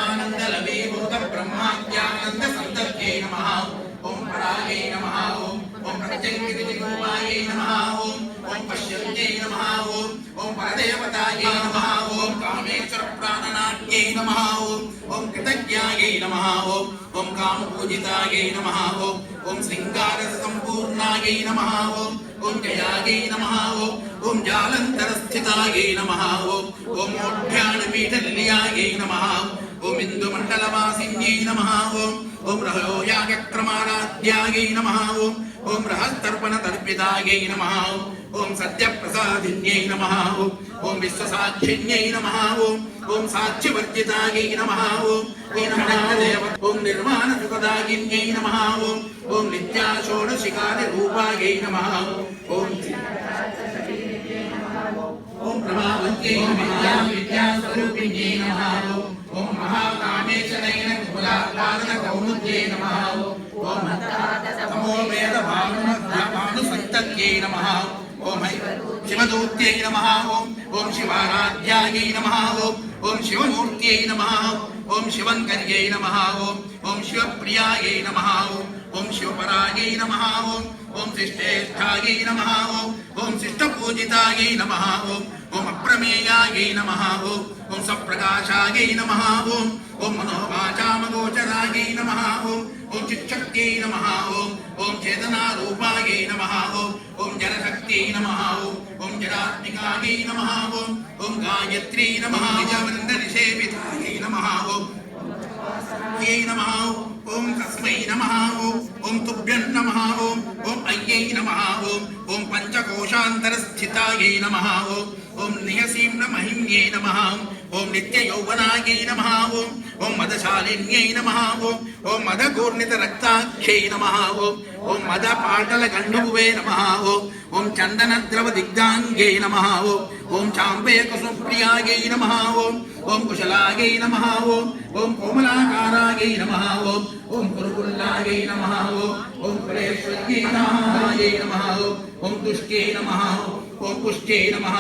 आनन्दलवीभूतब्रह्माद्यानन्दसन्तत्यै नमः ओम परायै नमः ओम प्रत्यङ्गिरिरूपायै नमः ओम पश्यन्त्यै नमः ओम परदेवतायै नमः ओम कामेश्वरप्राणनाट्यै नमः ओम कृतज्ञायै नमः ओम कामपूजितायै नमः ओम श्रृङ्गारसम्पूर्णायै नमः ओम जयायै नमः ओम जालन्धरस्थितायै नमः ओम मोढ्यानपीठनिलयायै नमः ओम इन्दुमण्डलवासिन्यै नमः ओम रहोयागक्रमाराध्यायै नमः ओम रहस्तर्पणतर्पितायै नमः ओम सत्यप्रसादिन्यै नमः ओम विश्वसाक्षिण्यै नमः ओम साक्षिवर्जितायै नमः ओम निर्वाणसुखदायिन्यै नमः ओम नित्याषोडशिखादिरूपायै नमः ओम प्रभावत्यै विद्यास्वरूपिण्यै नमः ओम महाकामेशनयन कुलाप्लादनकौमुद्यै नमः ओम तमोवेदभानुसन्तत्यै नमः ओम शिवदूत्यै नमः ओम शिवाराध्यायै नमः ओम शिवमूर्त्यै नमः ओम शिवङ्कर्यै नमः ओम शिवप्रियायै नमः ओम शिवपरायै नमः ओम शिष्टेष्ठायै नमः ओम शिष्टपूजितायै नमः ओम अप्रमेयायै नमः ओम सप्रकाशायै नमः ओम मनोवाचामगोचरायै नमः ओम चित्शक्त्यै नमः ओम चेतनारूपायै नमः ओम जलशक्त्यै नमः ओम जलात्मिकायै नमः ओम गायत्री नमः निजवृन्दनिषेवितायै नमः यै नमः ओम तस्मै नमः ओम तुभ्यं नमः ओम अय्यै नमः ओम पंचकोशान्तरस्थितायै नमः ओम नियसीं महिम्यै नमः ओम नित्ययौवनायै नमः ओम मदशालिन्यै नमः ओम मदघूर्णितरक्ताख्यै नमः ओम मदपाटलगण्डुवे नमः ओम चन्दनद्रवदिग्धाङ्ग्यै नमः ओम चाम्बेकुसुप्रियायै नमः ओम कुशलायै नमः ओम कोमलाकारायै नमः ओम कुरुकुल्लायै नमः ओम कुलेश्वर्यै नमः ओम तुष्ट्यै नमः ओम पुष्ट्यै नमः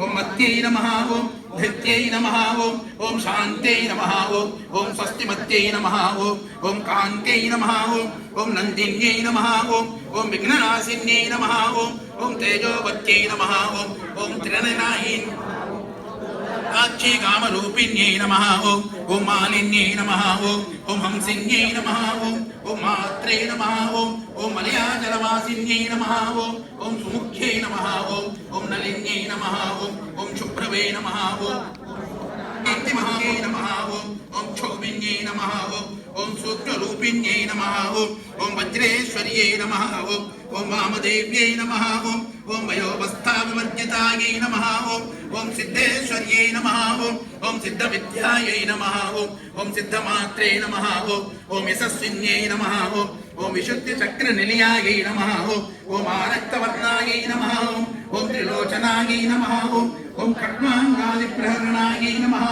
ओम मत्यै नमः ओम धृत्यै नमः ओम शान्त्यै नमः ओम स्वस्तिमत्यै नमः ओम कान्त्यै नमः ओम नन्दिन्यै नमः ओम विघ्ननाशिन्यै नमः ओम तेजोवत्यै नमः ओम त्रिनयनायै आक्षी कामरूपिण्यै नमः ओम मालिन्यै नमः ओम हंसिन्यै नमः ओम मात्रे नमः ओम मलयाजलवासिन्यै नमः ओम सुमुख्यै नमः ओम नलिन्यै नमः ओम शुभ्रवे नमः कीर्तिमहायै नमः ओम क्षोभिन्यै नमः ओम सूत्ररूपिण्यै नमः ओम वज्रेश्वर्यै नमः ओम वामदेव्यै नमः ओम वयोवस्थाविवर्जितायै नमः ओम सिद्धेश्वर्यै नमः ओम सिद्धविद्यायै नमः ओम सिद्धमात्रे नमः ओम यशस्विन्यै नमः ओम विशुद्धिचक्रनिलयायै नमः ओम आरक्तवर्णायै नमः ओम त्रिलोचनायै नमः ओम खड्वाङ्गादिप्रहरणायै नमः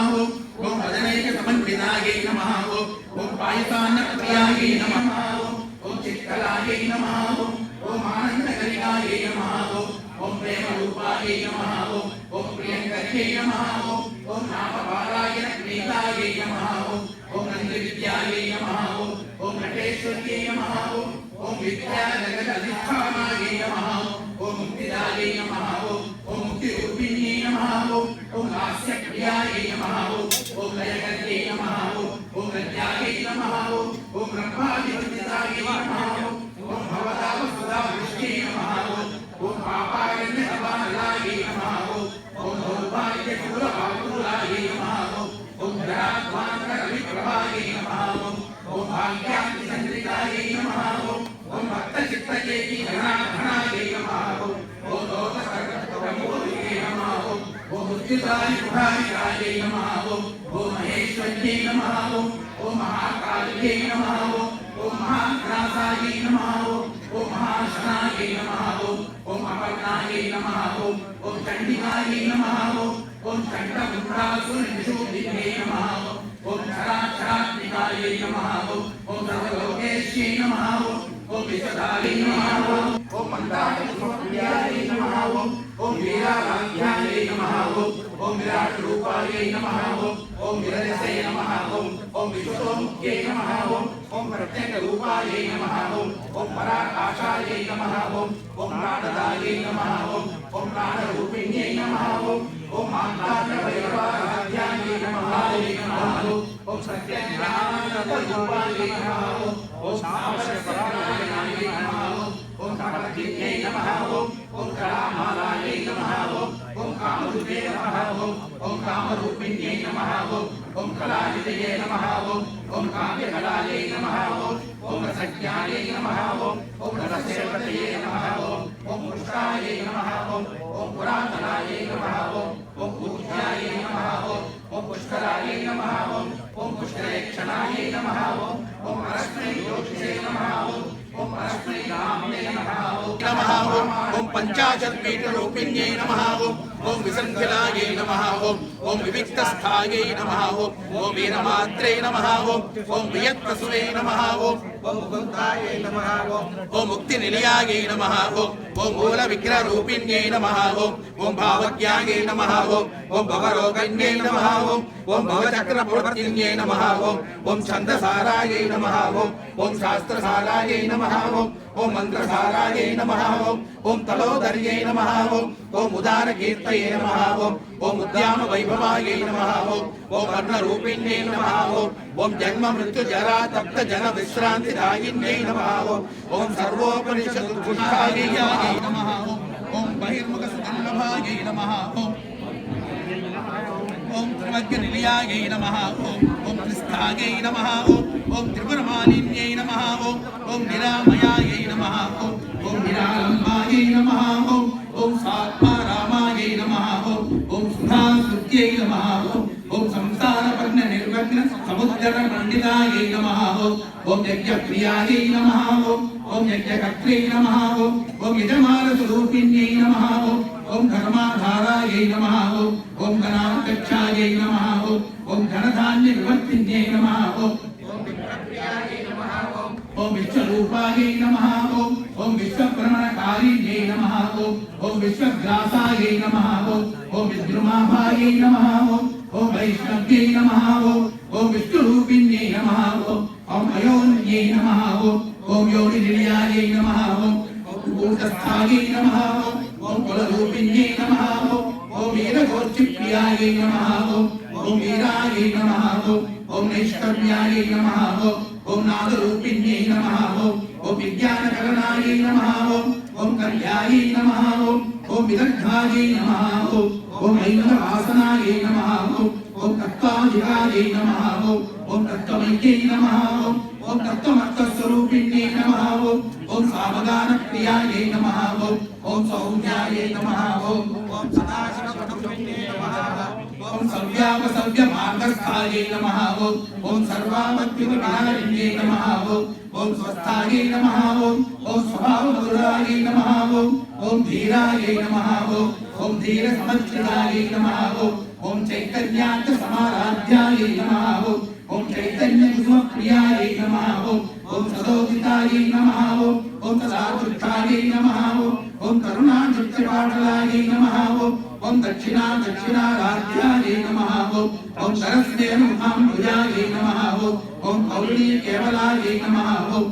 ओम वदनैकसमन्वितायै नमः ओम पायसान्नप्रियायै नमः ओम चित्कलायै नमः ओम आनन्दकलिकायै नमः ओम प्रेमरूपायै नमः ओम प्रियङ्कर्यै नमः ओम नामपारायणप्रीतायै नमः ओम नन्दविद्यायै नमः ओम नटेश्वर्यै नमः ओम विद्याजगदधिष्ठानायै नमः ओम मुक्तिदायै नमः ओम मुक्तिरूपिण्यै नमः ओम हास्यप्रियायै नमः ओम लयकर्यै नमः ओम लज्जायै नमः ओम ब्रह्मादिवन्दितायै नमः ओम भवदावसुधावृष्ट्यै नमः ओम पापारण्यसमालायै नमः ओम सौभाग्यशूलबाहुलायै नमः ओम धराध्वान्तरविप्रभायै नमः ओम भाग्यान्तिचन्द्रिकायै नमः ओम भक्तचित्तयै घनाघनायै नमः ओम लोकसर्गप्रमोदियै नमः ओम मुक्तिदायिकायै नमः ओम महेश्वर्यै नमः ओम महाकाल्यै नमः ओम महाग्रासायै नमः ओम महाशनायै नमः ओम अपर्णायै नमः ओम चण्डिकायै नमः ओम चण्डमुण्डासुरनिषूदिन्यै नमः ओम क्षराक्षरात्मिकायै नमः ओम सर्वलोकेश्यै नमः ओम विश्वदायै नमः ओम मन्दारप्रियायै नमः ओम वीराराध्यायै नमः ओम विराटरूपायै नमः ओम विरजसे नमः ओम विश्वतोमुख्यै नमः ओम प्रत्यङ्गरूपायै नमः ओम पराकाशायै नमः ओम प्राणदायै नमः ओम प्राणरूपिण्यै नमः ओम मान्दारभैरवाराध्यायै नमः ओम सत्यज्ञानरूपायै नमः ओम सामश्यपरायणायै नमः ओम कामज्ञै नमः ओम कलामालायै नमः ओम कामरूपे नमः ओम कामरूपिण्यै नमः ओम कलानिधये नमः ओम काव्यकलायै नमः ओम रसज्ञायै नमः ओम रससेवतये नमः ओम पुष्टायै नमः ओम पुरातनायै नमः ओम पूज्यायै नमः ओम पुष्करायै नमः ओम पुष्करेक्षणायै नमः ओम परस्मै ज्योतिषे नमः ओम परस्मै रामणे नमः ओम पंचाशत्पीठरूपिण्यै नमः ओम विसंख्यलायै नमः ओम विविक्तस्थायै नमः ओम वीरमात्रे नमः ओम वियत्तसुरे नमः ओम मुकुन्दायै नमः ओम मुक्तिनिलयायै नमः ओम मूलविग्रहरूपिण्यै नमः ओम भावज्ञायै नमः ओम भवरोगण्यै नमः ओम भवचक्रप्रवर्तिन्यै नमः ओम छन्दसारायै नमः ओम शास्त्रसारायै नमः ओम मंत्रसारायै नमः ओम तलोदर्यै नमः ओम उदारकीर्तये नमः ओम उद्यान वैभवायै नमः ओम वर्णरूपिण्यै नमः ओम जन्म मृत्यु जरा तप्त जन विश्रांतिदायिन्यै नमः ओम सर्वोपनिषदुद्घुषायै नमः ओम बहिर्मुखसुदुर्लभायै नमः ओम त्रिमग्गनिलयायै नमः ओम त्रिस्थायै नमः ओम त्रिपुरमालिन्यै नमः ओम निरामयायै नमः ओम निरालम्बायै नमः ओम सात्मारामायै नमः ओम सुधास्तुत्यै नमः ओम संसारपर्ण निर्वग्न समुद्र मंडितायै नमः ओम यज्ञप्रियायै नमः ओम यज्ञकर्त्रे नमः ओम यजमानस्वरूपिण्यै नमः ओम धर्माधारायै नमः ओम गणाध्यक्षायै नमः ओम धनधान्य विवर्तिन्यै नमः ओम विश्वरूपायै नमः ओम विश्वभ्रमणकारिण्यै नमः ओम विश्वग्रासायै नमः ओम विद्रुमाभायै नमः ओम वैष्णव्यै नमः ओम विष्णुरूपिण्यै नमः ओम अयोन्यै नमः ओम योनिनिलयायै नमः ओम भूतस्थायै नमः ओम कुलरूपिण्यै नमः ओम वीरगोष्ठिप्रियायै नमः ओम वीरायै नमः ओम नैष्कर्म्यायै नमः ओम नादरूपिण्यै नमः ओम विज्ञानकरणायै नमः ओम कल्यायै नमः ओम विदग्धायै नमः ओम ऐन्द्रवासनायै नमः ओम तत्त्वाधिकायै नमः ओम तत्त्वमय्यै नमः ओम तत्त्वमर्थस्वरूपिण्यै नमः ओम सावधानप्रियायै नमः ओम सौम्यायै नमः ओम सदाशिवपटुम्बिन्यै नमः ओम सव्यापसव्यमार्गस्थायै नमः ओम सर्वामत्युपविहारिण्यै नमः ओम स्वस्थायै नमः ओम स्वभावमधुरायै नमः ओम धीरायै नमः ओम धीरसमच्चिदायै नमः ओम चैतन्यान्त समाराध्यायै नमः ओम चैतन्यकुसुमप्रियायै नमः ओम सदोदितायै नमः ओम सदाचित्तायै नमः ओम करुणाचित्तपाटलायै नमः ओम दक्षिणाराध्यायै नमः ओम सरस्वतीमुखाम्बुजायै नमः ओम कौली केवलायै नमः ओम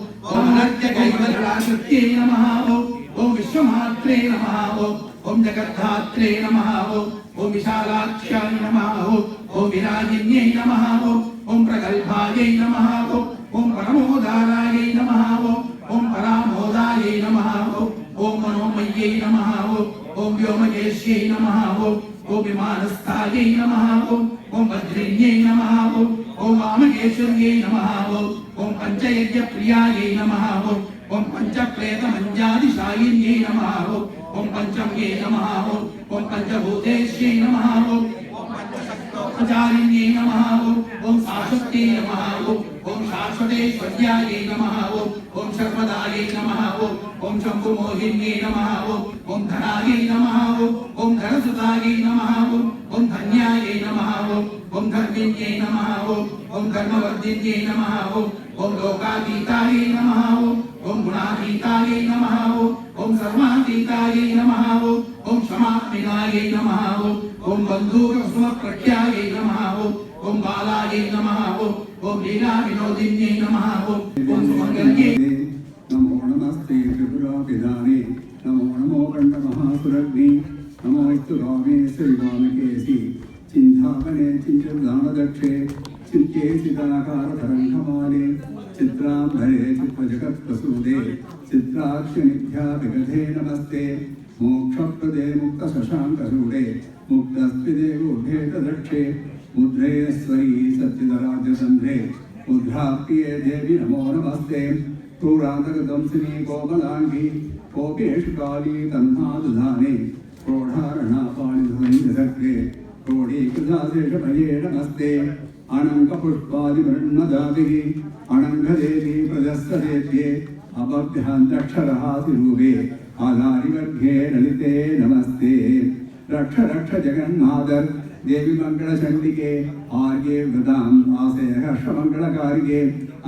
अनर्त्यकैवल्याशक्त्यै नमः ओम विश्वमात्रे नमः ओम जगद्धात्रे नमः ओम विशालाक्ष्याय नमः ओम विराजिन्यै नमः ओम प्रगल्भायै नमः ओम परमोदारायै नमः ओम परामोदायै नमः ओम मनोमय्यै नमः ओम व्योमकेश्यै नमः ओम विमानस्थायै नमः ओम वज्रिण्यै नमः ओम वामकेश्वर्यै नमः ओम पंचयज्ञप्रियायै नमः ओम पंचप्रेतमञ्जादिशायिन्यै नमः ओम पंचम्यै नमः ओम पंचभूतेश्यै नमः ओम पंचशक्तोपचारिण्यै नमः ओम शाश्वत्यै नमः ओम शाश्वतेश्वर्यायै नमः ओम सर्वदायै नमः ओम शम्भुमोहिन्यै नमः ओम धनायै नमः ओम धनसुतायै नमः ओम धन्यायै नमः ओम धर्मिण्यै नमः ओम धर्मवर्धिन्यै नमः ओम लोकातीतायै नमः ओम गुणातीतायै नमः ओम सर्वातीतायै नमः ओम क्षमात्मिनायै नमः ओम बन्धुरसुमप्रख्यायै नमः ओम बालायै नमः ओम लीला विनोदिन्यै नमः ओम सुमङ्गल्यै नमो नमस्ते त्रिपुरापिदाने नमो नमो गण्डमहासुरग्नि नमो स्तुरामे श्रीवामकेसि चिन्तामणे चिञ्चदानदक्षे चित्ते चिदाकारतरङ्गमाले चित्राम्बरे चित्तजगत्प्रसूदे चित्राक्षनिभ्या विगधे नमस्ते मोक्षप्रदे मुक्तशशाङ्करूढे मुक्तस्त्रिदे ऊर्ध्वे मुद्रे स्वरी सच्चिदराजसन्ध्रे मुद्राप्रिये देवि नमो नमस्ते क्रूरान्तगदंसिनी कोमलाङ्गी कोपेषु काली तन्मादधाने प्रोढारणापाणिधुरञ्जसर्गे क्रोडीकृताशेषभये नमस्ते अनङ्कपुष्पादिमृण्मदाभिः अनङ्गदेवी प्रजस्तदेव्ये अपभ्यान्तक्षरहासिरूपे आधारिवर्गे ललिते नमस्ते रक्ष रक्ष जगन्नाथर देवी मंगलचंडिके आर्ये वृताम आसे हर्षमंगलकारिके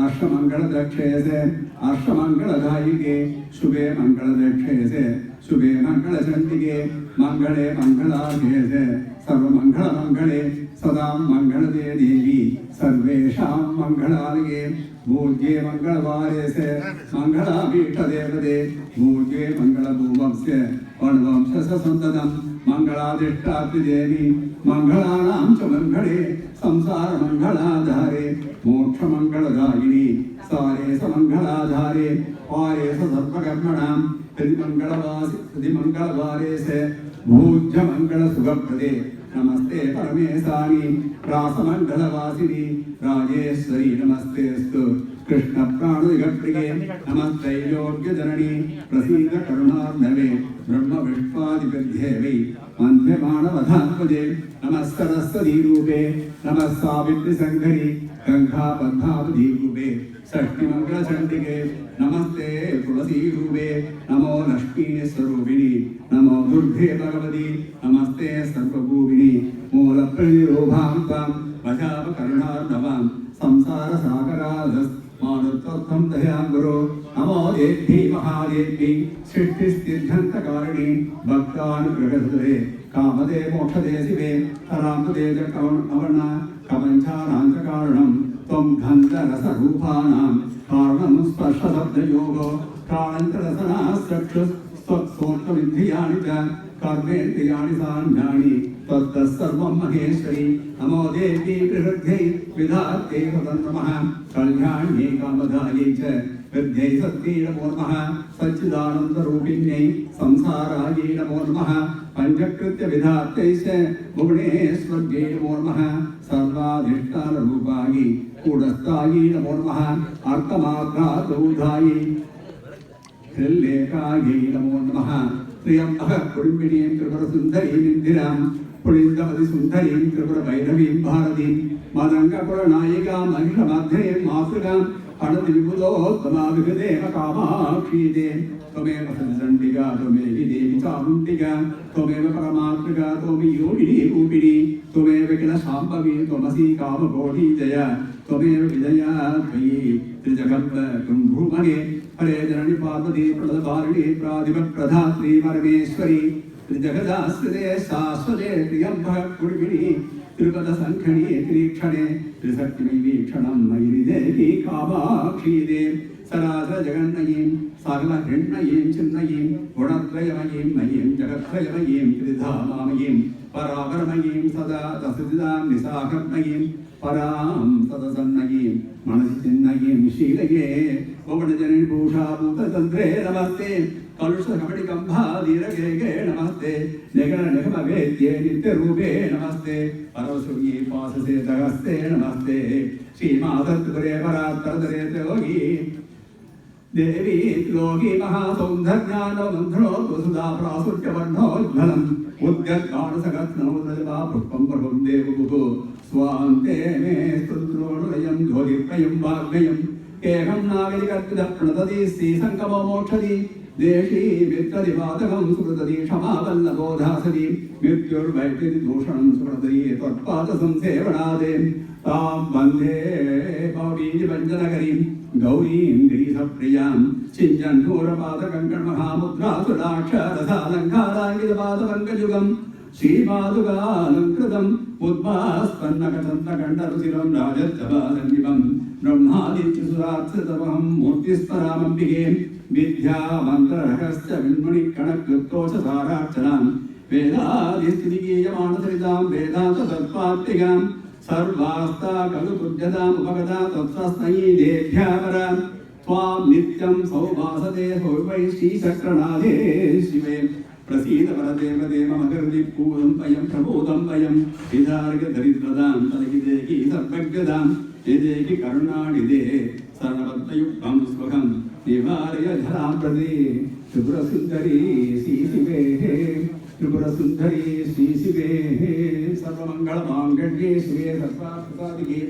अष्टमंगलदक्षेसे अष्टमंगलदायिके शुभे मंगलदक्षेसे शुभे मंगलचंडिके मंगले मंगलादेशे सर्वमंगलमंगले सदा मंगलदे देवी सर्वेषां मंगलालये भूज्ये मंगलवारेसे मंगलापीठदेवते भूज्ये मंगलभूवंस्य वनवंशसन्ततं मंगलादिष्टादेवी मंगलानां च मंगले संसारमंगलाधारे मोक्षमंगलदायिनी सारे समंगलाधारे वारे सर्वकर्मणां मंगलवारे से भूज्य मंगल सुखप्रदे नमस्ते परमेशानी रासमंगलवासिनी राजेश्वरी नमस्तेस्तु कृष्ण प्राणदिगप्रिये नमस्ते योग्यजननी प्रसीद करुणार्णवे ब्रह्म विश्वादिपध्ये वै मध्यमानवधात्मजे नमः सरस्वती रूपे नमः सावित्री संघरी गंगा पद्मावती रूपे षष्ठी मंगलचंडिके नमस्ते तुलसी रूपे नमो लक्ष्मी स्वरूपिणी नमो दुर्गे भगवती नमस्ते सर्वभूमिनी मूलप्रतिरूपां त्वां भजाम करुणार्णवां संसार सागराधस् मानुत्वं दयां गुरो नमो देवी महादेवी सृष्टिस्थित्यन्तकारिणी भक्तानुग्रहदे कामदे मोक्षदे शिवे तरामदे च कवर्ण कवञ्चानाञ्चकारणं त्वं गन्धरसरूपाणां कारणं स्पर्शशब्दयोगो प्राणन्तरसनाश्रक्षुस्त्वत्सोत्रविद्धियानि च कर्मेन्द्रियाणि सान्यानि तत्तः सर्वं महेश्वरी नमो देवी प्रहृद्यै विधात्यै नमः कल्याण्यै कामदायै च विद्यै सत्यै नमो नमः सच्चिदानन्दरूपिण्यै संसारायै नमो नमः पंचकृत्य विधात्यै च भुवनेश्वर्यै नमो नमः सर्वाधिष्ठानरूपायै कूटस्थायै नमो नमः अर्थमात्रादौधायै हृल्लेखायै नमो नमः त्र्यम्बक कुडिम्बिनीं त्रिपुरसुन्दरीं इन्दिरां पुलिन्दमतिसुन्दरीं त्रिपुरभैरवीं भारतीं मदङ्गपुरनायिकां महिषमध्यें मातृकां अणदिविबुधोत्तमाविगदेव कामाक्षीदे त्वमेव सचण्डिका त्वमेव देवी चामुण्डिका त्वमेव परमात्मिका त्वमेव योगिनी रूपिणी त्वमेव किल शाम्भवी त्वमसि कामकोटी जय त्वमेव विजया त्वयि त्रिजगत्त्वं भूमगे हरे जननी पार्वती प्रदभारिणी प्रादिपप्रधात्री परमेश्वरी त्रिजगदाश्रिते शाश्वते त्र्यम्बक कुडिमिनी त्रिपद संखणी त्रिक्षणे त्रिशक्तिमयी वीक्षणं मयि देवी कामाक्षीदे सरासर जगन्नयीं सकल हिण्मयीं चिन्मयीं गुणत्रयमयीं मयीं जगत्त्रयमयीं त्रिधामामयीं परापरमयीं सदा तसदिदां निसाकर्मयीं परां सदसन्नयीं मनसि चिन्मयीं शीलये भुवनजननी भूषाभूततन्त्रे नमस्ते कलुषकपटिकम्भाधीरगेगे नमस्ते निगणनिगमवेद्ये नित्यरूपे नमस्ते परमसूर्ये पाससे दहस्ते नमस्ते श्रीमातत्पुरे परात्तरे योगी देवी लोकी महासौन्दर्यानवन्धनो वसुधा प्रासुर्यवर्णोज्ज्वलम् उद्यत्काणसगत्नोदजवा पुष्पं प्रभुं देवगुः स्वान्ते मे स्तुत्रोणुलयं ज्योतिर्मयं वाग्मयम् केहं नागरिकत्वप्रणतति श्रीसङ्गमो मोक्षति देशी मित्रदिवादकं सुकृतति क्षमावल्लभोधासति मृत्युर्वैद्यति दूषणं सुकृतति त्वत्पादसंसेवनादे तां वन्दे भवीजभञ्जनकरीं गौरीं गिरिसप्रियां चिञ्जन्घोरपादकङ्कणमहामुद्रासुराक्षरसालङ्काराङ्गितपादपङ्कजुगं श्रीपादुकालङ्कृतम् उद्भास्पन्नकटन्तकण्डरुचिरं राजत्तपादन्दिवं ब्रह्मादित्युसुरात्सतमहं मूर्तिस्परामम्बिके विद्यामन्त्ररहस्य विन्मुनिकणकृतोषधारार्चनां वेदादिस्थितिगीयमानसरितां वेदान्ततत्त्वात्मिकां सर्वास्ता खलुपूज्यतामुपगता तत्त्वस्मयी देभ्यापरां त्वां नित्यं सौभासते सौवै श्रीचक्रनाथे शिवे प्रसीद परदेवते मम हृदि पूतं वयं प्रबोधं वयं विदार्गदरिद्रदां तलगिदेहि सर्वज्ञदां निदेहि करुणानिधे सर्वत्तयुक्तं स्वकं निवारय धरां प्रदे त्रिपुरसुन्दरी श्रीशिवे त्रिपुरसुन्दरी श्रीशिवे सर्वमङ्गलमाङ्गल्ये शिवे सर्वार्थसाधिके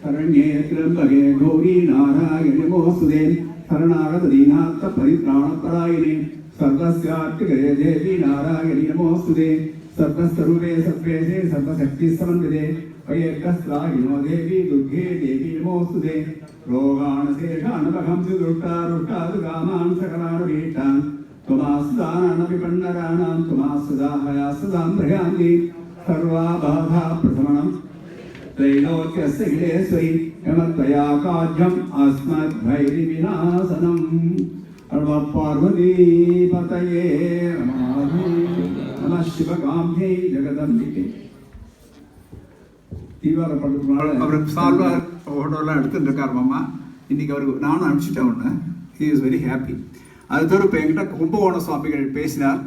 शरण्ये त्र्यम्बके गौरी नारायणि नमोऽस्तुते शरणागत दीनार्थ परित्राणपरायणे सर्वस्यार्थिके देवी नारायणि नमोऽस्तुते सर्वस्वरूपे सर्वेशे सर्वशक्तिसमन्विते वयेकस्रायिनो देवी दुर्गे देवी नमोऽस्तुते रोगान् शेषान् वहंसि दुष्टारुष्टादु कामान् सकलान् वीष्टान् त्वमास्तानविपन्नराणां त्वमास्ताहयास्तां प्रयान्ति सर्वा बाधा प्रथमनं त्रैलोक्यस्य गिले स्वै यमत्वया काज्यम् अस्मद्भैरिविनाशनम् पार्वतीपतये नमः शिवकाम्यै जगदम्बिके தீவிர படத்துனால அவர் சால்வார் ஃபோட்டோலாம் எடுத்துட்டு இருக்கார் மாமா. இன்னைக்கு அவருக்கு நானும் அனுப்பிச்சிட்டேன் ஒன்று. He is very happy. அது தவிர இப்போ என்கிட்ட கும்பகோண சுவாமிகள் பேசினார்,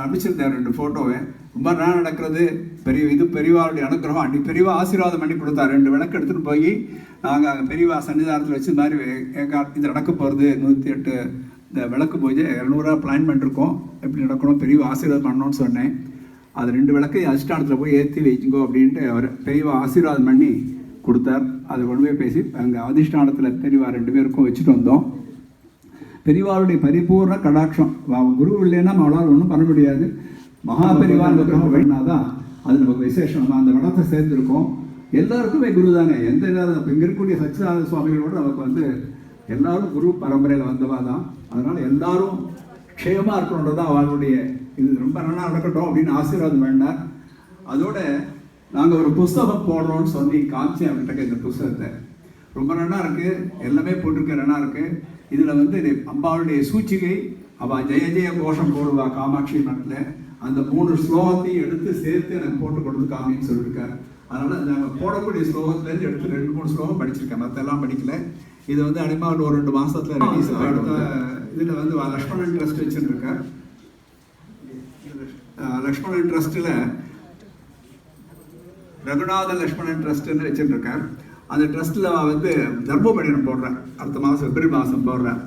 அனுப்பிச்சிருந்தேன் 2 ஃபோட்டோவை. ரொம்ப நாள் நடக்கிறது பெரியவாருடைய அனுகிரகம். அன்றைக்கி பெரியவா ஆசீர்வாதம் பண்ணி கொடுத்தார். 2 விளக்கு எடுத்துகிட்டு போய் நாங்கள் அங்கே பெரியவா சன்னிதானத்தில் வச்சு இந்த மாதிரி இது நடக்க போகிறது 108 இந்த விளக்கு பூஜை 200 பிளான் பண்ணிருக்கோம், எப்படி நடக்கணும் பெரியவா ஆசீர்வாதம் பண்ணணும்னு சொன்னேன். அது 2 விளக்கு அதிஷ்டானத்தில் போய் ஏற்றி வச்சுங்கோ அப்படின்ட்டு அவர் பெரியவா ஆசீர்வாதம் பண்ணி கொடுத்தார். அதை கொண்டு போய் பேசி அங்கே அதிஷ்டானத்தில் பெரியவா 2 பேருக்கும் வச்சுட்டு வந்தோம். பெரியவாருடைய பரிபூர்ண கடாட்சம். குரு இல்லைன்னா அவளால் ஒன்றும் பண்ண முடியாது. மகா பெரியவான் விக்கிரகம் வேணாதான் அது நமக்கு விசேஷம். நம்ம அந்த வனத்தை சேர்ந்துருக்கோம். எல்லாருக்குமே குரு தானே. எந்த இல்லாத இங்கே இருக்கக்கூடிய சச்சிதானந்த சுவாமிகளோடு நமக்கு எல்லாரும் குரு பரம்பரையில் வந்தவா தான். அதனால் எல்லாரும் க்ஷேமாக இருக்கணுன்றது தான் அவளுடைய இது. ரொம்ப நல்லா நடக்கட்டும் அப்படின்னு ஆசீர்வாதம் பண்ணார். அதோட நாங்கள் ஒரு புஸ்தகம் போடுறோம்னு சொல்லி காமிச்சேன் அவர்கிட்ட. இந்த புஸ்தகத்தை ரொம்ப நல்லா இருக்குது, எல்லாமே போட்டிருக்க நல்லா இருக்குது. இதில் அம்பாளுடைய சூச்சிகை அவள் ஜெய ஜெய கோஷம் போடுவா காமாட்சி மட்டில். அந்த 3 ஸ்லோகத்தையும் எடுத்து சேர்த்து எனக்கு போட்டு கொடுத்து காமின்னு சொல்லியிருக்காரு. அதனால் நாங்கள் போடக்கூடிய ஸ்லோகத்துலேருந்து எடுத்து 2-3 ஸ்லோகம் படிச்சிருக்கேன், மற்றெல்லாம் படிக்கல. இது அனிமாவில் ஒரு 2 மாதத்தில் ரிலீஸ் ஆகிடும். இதில் லக்ஷ்மணன் ட்ரஸ்ட் வச்சுருக்கார். லக்ஷ்மணன் ட்ரஸ்ட்டில் ரகுநாத லக்ஷ்மணன் ட்ரஸ்ட்டுன்னு வச்சுருக்கார். அந்த ட்ரஸ்ட்டில் தர்மபடினம் போடுறேன், அடுத்த மாதம் பிப்ரவரி மாதம் போடுறேன்.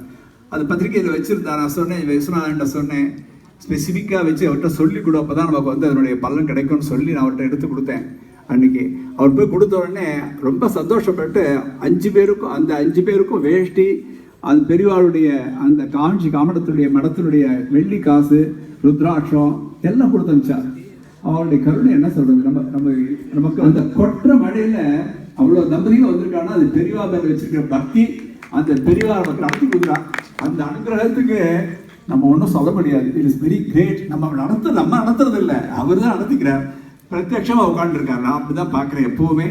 அது பத்திரிகையில் வச்சுருந்தார். நான் சொன்னேன் விஸ்வநாதன்ட்ட சொன்னேன், ஸ்பெசிஃபிக்காக வச்சு அவர்கிட்ட சொல்லி கொடு, அப்போ தான் நமக்கு அதனுடைய பலன் கிடைக்கும்னு சொல்லி நான் அவர்கிட்ட எடுத்து கொடுத்தேன். அன்றைக்கி அவர் போய் கொடுத்த உடனே ரொம்ப சந்தோஷப்பட்டு 5 பேருக்கும் அந்த 5 பேருக்கும் வேஷ்டி, அந்த பெரியவாளுடைய அந்த காமடத்துடைய மடத்தினுடைய வெள்ளி காசு, ருத்ராட்சம் எல்லாம் கொடுத்து அனுப்பிச்சார். அவளுடைய கருணை என்ன சொல்றது, நமக்கு அந்த கொற்ற மழையில அவ்வளோ தம்பதிகள் வந்திருக்காங்கன்னா அது பெரியவா மேல வச்சிருக்கிற பக்தி. அந்த பெரியவா நமக்கு நடத்தி கொடுக்குறா. அந்த அனுகிரகத்துக்கு நம்ம ஒன்றும் சொல்ல முடியாது. It is very great. நம்ம நடத்துறது இல்லை, அவர் தான் நடத்திக்கிறார். பிரத்யட்சமாக உட்காந்துருக்காரு. நான் அப்படி தான் பார்க்குறேன் எப்போவுமே.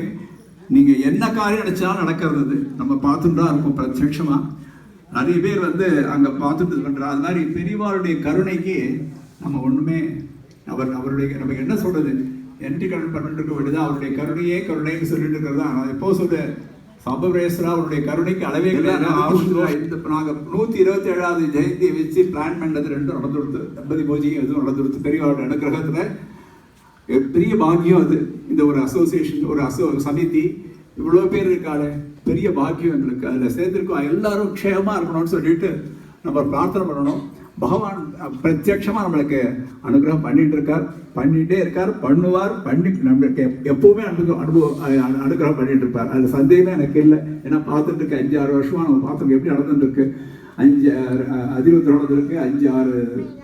நீங்கள் என்ன காரியம் நினச்சாலும் நடக்கிறது நம்ம பார்த்துட்டு தான் இருக்கோம் பிரத்யட்சமாக. நிறைய பேர் அங்கே பார்த்துட்டு பண்ணுறா. அது மாதிரி பெரியவாளுடைய கருணைக்கு நம்ம ஒன்றுமே அவருடைய நமக்கு என்ன சொல்கிறது, என்ட்ரி கடன் பண்ணிட்டு இருக்க வேண்டியது அவருடைய கருணையே கருணைன்னு சொல்லிட்டு இருக்கிறது தான். நான் எப்போ சொல்கிறேன், சம்பவேஸ்வரா அவருடைய கருணைக்கு அளவே இல்லை. நாங்கள் 127வது ஜெயந்தியை வச்சு பிளான் பண்ணது 2 நடந்து கொடுத்து, தம்பதி பூஜையும் எதுவும் நடந்து கொடுத்து பெரியவாளுடைய அனுகிரகத்தில் பெரிய பாக்கியம். அது இந்த ஒரு அசோசியேஷன், ஒரு சமிதி, இவ்வளோ பேர் இருக்காளே, பெரிய பாக்கியம் எங்களுக்கு. அதில் சேர்ந்துருக்கோம். எல்லாரும் க்ஷேமாக இருக்கணும்னு சொல்லிட்டு நம்ம பிரார்த்தனை பண்ணணும். பகவான் பிரத்யட்சமாக நம்மளுக்கு அனுகிரகம் பண்ணிகிட்டே இருக்கார், பண்ணுவார், நம்மளுக்கு எப்போவுமே அனுகிரகம் பண்ணிட்டு இருப்பார். அதில் சந்தேகமே எனக்கு இல்லை. ஏன்னா பார்த்துட்டு இருக்கு 5-6 வருஷமாக நம்ம பார்த்துருக்கோம் எப்படி நடந்துருக்கு. 5 அதிருத்தம் நடந்திருக்கு, 5-6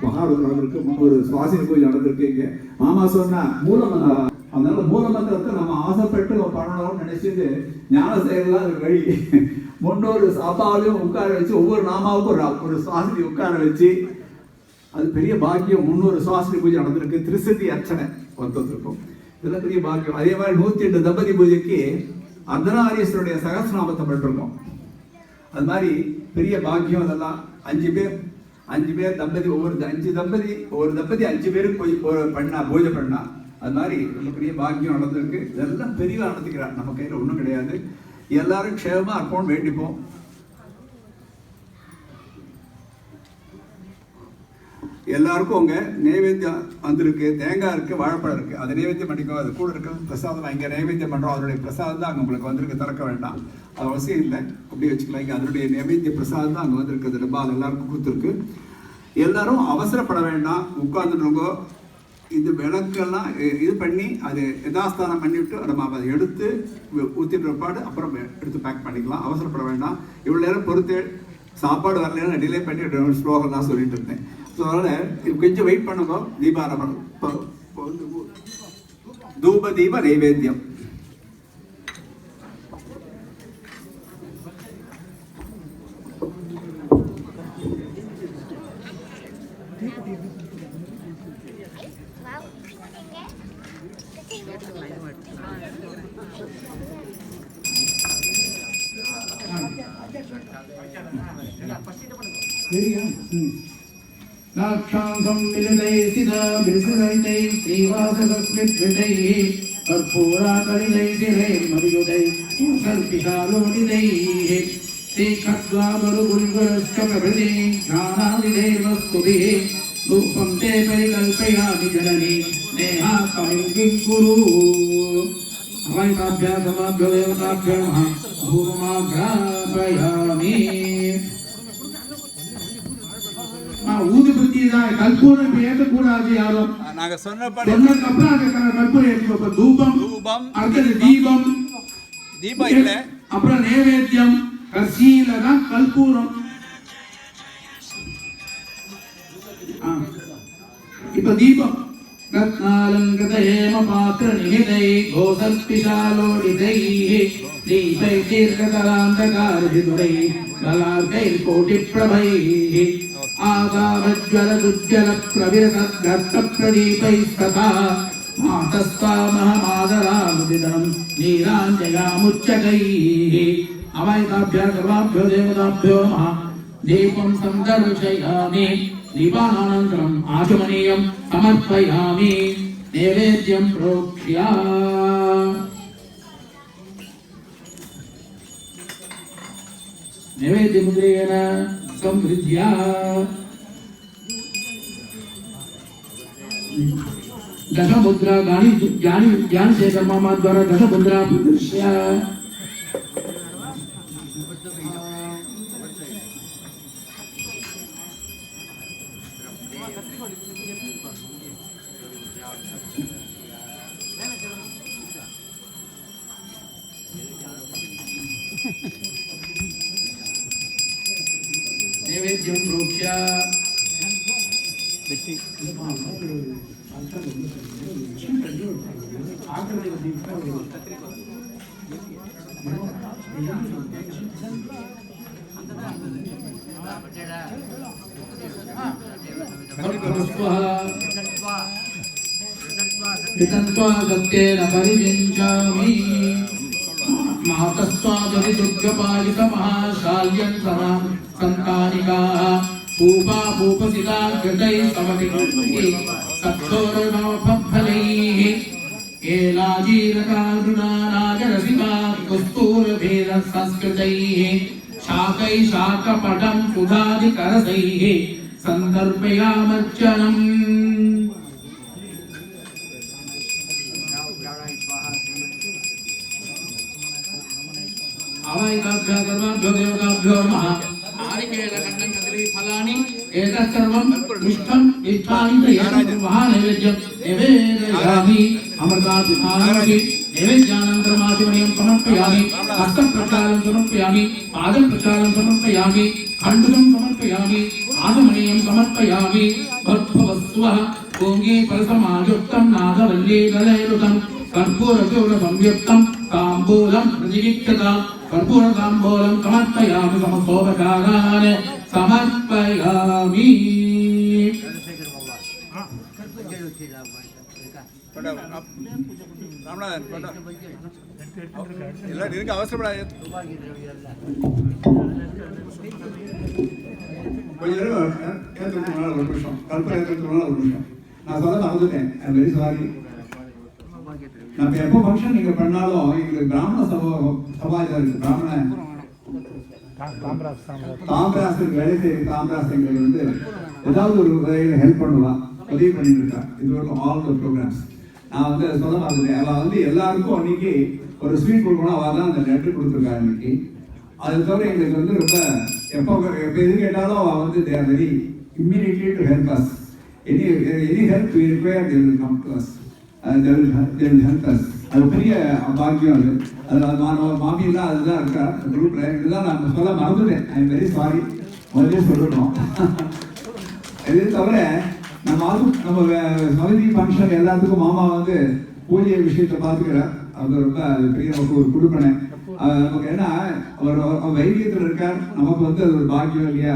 மகாருத்தம் நடந்திருக்கு, 3 சுவாசினி பூஜை நடந்திருக்கு. இங்கே மாமா சொன்னா மூலமந்திரம், அதனால மூலமந்திரத்தை நம்ம ஆசைப்பட்டு பண்ணணும்னு நினைச்சது ஞான செயலாம் வழி. 300 சாப்பாலையும் உட்கார வச்சு ஒவ்வொரு நாமாவுக்கும் ஒரு சுவாசினி உட்கார வச்சு அது பெரிய பாக்கியம். 300 சுவாசினி பூஜை நடந்திருக்கு. திருசதி அர்ச்சனை வந்துருக்கும். இதெல்லாம் பெரிய பாக்கியம். அதே மாதிரி 108 தம்பதி பூஜைக்கு அர்த்தநாரீஸ்வருடைய சகஸ்ரநாமத்தை பண்ணிருக்கோம். அது மாதிரி பெரிய பாக்கியம். அதெல்லாம் 5 பேர் தம்பதி, ஒவ்வொரு 5 தம்பதி 5 பேருக்கு போய் பூஜை பண்ணா. அது மாதிரி ரொம்ப பெரிய பாக்கியம் நடந்திருக்கு. இதெல்லாம் பெரியவா நடத்திக்கிறார். நம்ம கையில் ஒன்றும் கிடையாது. எல்லாரும் க்ஷேமமாக இருப்போம், வேண்டிப்போம். எல்லாருக்கும் உங்க நைவேத்தியம் வந்திருக்கு. தேங்காய் இருக்கு, வாழைப்பழம் இருக்கு. அதை நைவேத்தியம் பண்ணிக்கோ. அது கூட இருக்க பிரசாதம் இங்கே நைவேத்தியம் பண்ணுறோம். அதனுடைய பிரசாதம் தான் அங்கே உங்களுக்கு வந்திருக்கு. திறக்க வேண்டாம், அது அவசியம் இல்லை, அப்படி வச்சுக்கலாம். இங்கே அதனுடைய நைவேத்திய பிரசாதம் தான் அங்கே வந்திருக்கு. டப்பா அது எல்லாருக்கும் கொடுத்துருக்கு. எல்லாரும் அவசரப்பட வேண்டாம், உட்கார்ந்துருங்கோ. இந்த விளக்கெல்லாம் இது பண்ணி அது யதாஸ்தானம் பண்ணிவிட்டு நம்ம அதை எடுத்து ஊற்றிட்டு பாடு அப்புறம் எடுத்து பேக் பண்ணிக்கலாம். அவசரப்பட வேண்டாம். இவ்வளோ நேரம் பொறுத்து சாப்பாடு வரலன்னு டிலே பண்ணி ஸ்லோகம்லாம் சொல்லிட்டு இருந்தேன். ஸோ அதனால் கொஞ்சம் வெயிட் பண்ணுங்க. தீபாரம்பரம் தூப தீப நைவேத்தியம். लाक्षांसं मिलितैः सिदा विसृजैः श्रीवासस्मिद्विषैः कर्पूराकलितैः सर्पिशालोडितैः श्रीखड्वामरुगुल्गुरश्च प्रभृति नानाविधैर्वस्तुभिः रूपं ते परिकल्पयामि जननि नेहाकमिं किं कुरु अवैताभ्यासमाभ्यो देवताभ्यो नमः भूमाग्रापयामि ஊதுபத்தி தான் கற்பூரம் இப்ப ஏற்றக்கூடாது யாரும் நாங்க சொன்னபடி சொன்னதுக்கு அப்புறம் கற்பூரம் ஏற்றுவோம் தூபம் அடுத்தது தீபம் இல்ல அப்புறம் நைவேத்தியம் கடைசியில தான் கற்பூரம் இப்ப தீபம் ரத்னாலங்கத ஹேம பாத்திர நிகிதை கோசல்பிஷாலோடிதை தீபை தீர்க்கதலாந்தகாரதிதுரை கலார்கை கோட்டி பிரபை आदावज्वल दुज्जल प्रविरसद्गर्त प्रदीपैस्तथा मातस्वामहमादरानुदिनं नीराञ्जयामुच्चकैः अवैताभ्यः सर्वाभ्यो देवताभ्यो नमः दीपं सन्दर्शयामि दीपानानन्तरम् आचमनीयं समर्पयामि नैवेद्यं प्रोक्ष्य नैवेद्यमुद्रेण संवृद्ध्या दशमुद्रा ज्ञान शेखर मामा द्वारा दशमुद्रा प्रदर्श्य नैवेद्यं प्रोक्ष्य सत्येन परिचिञ्चामि मातस्वादरिदुर्गपालितमहाशाल्यं समां सन्तानिकाः पूपा पूपसिता घटैः समतिः सक्षोरनवफलैः एलाजीरकारुणानागरसिका कस्तूरभेदसंस्कृतैः शाकैः शाकपटं सुधादिकरसैः सन्दर्पयामर्चनम् अवैताभ्यः सर्वाभ्यो देवताभ्यो नमः नारिकेलखण्डं कदली फलानि एतत् सर्वं पुष्पं इष्टानि महानैवेद्यं निवेदयामि अमृताभिमानमि नैवेद्यानन्तरम् आचमनीयं समर्पयामि हस्तप्रक्षालं समर्पयामि पादं प्रक्षालं समर्पयामि खण्डुकं समर्पयामि आचमनीयं समर्पयामि भक्तवस्वः ओङ्गे परसमायुक्तं नागवल्ली दलैरुतं कर्पूरचूर्णसंयुक्तं ताम्बूलं प्रतिगीक्षता कर्पूरताम्बूलं समर्पयामि समस्तोपचारान् समर्पयामि ராமநாதன் எல்லாம் இருக்க அவசரப்படாது கொஞ்ச நேரம் ஏற்றுக்கணும்னால ஒரு நிமிஷம் கல்பனை ஏற்றுக்கணும்னால ஒரு நிமிஷம் நான் சொல்ல மறந்துட்டேன் ஐ எம் வெரி சாரி நம்ம எப்போ ஃபங்க்ஷன் நீங்கள் பண்ணாலும் எங்களுக்கு பிராமண சமாஜம் இருக்குது பிராமண தாம்பராசன் வேலை செய்கிற தாம்பராசங்கள் வந்து ஏதாவது ஒரு வகையில் ஹெல்ப் பண்ணுவான் உதவி பண்ணிட்டு இருக்கா இது வரைக்கும் ஆல் த ப்ரோக்ராம்ஸ் நான் வந்து சொல்ல மறந்துட்டேன் அவள் வந்து எல்லாருக்கும் அன்னைக்கு ஒரு ஸ்வீட் கொடுக்கணும் அவள் தான் அந்த லெட்டர் கொடுத்துருக்கா இன்னைக்கு அது தவிர எங்களுக்கு வந்து ரொம்ப எப்போ எது கேட்டாலும் அவள் வந்து they are very immediately to help us any help we require they will come to us they will help us அது பெரிய பாக்கியம் அது அதில் மாமியெல்லாம் அதுதான் இருக்கா குரூப்பில் இதுதான் நான் சொல்ல மறந்துட்டேன் ஐ எம் வெரி சாரி முதலே சொல்லணும் இது தவிர நம்ம சமிதி ஃபங்க்ஷன் எல்லாத்துக்கும் மாமா வந்து பூஜை விஷயத்தை பார்த்துக்கிறார் அது ரொம்ப பெரிய நமக்கு ஒரு குடுப்பனை நமக்கு ஏன்னா அவர் வைத்தியத்தில் இருக்கார் நமக்கு வந்து அது ஒரு பாக்கியம் இல்லையா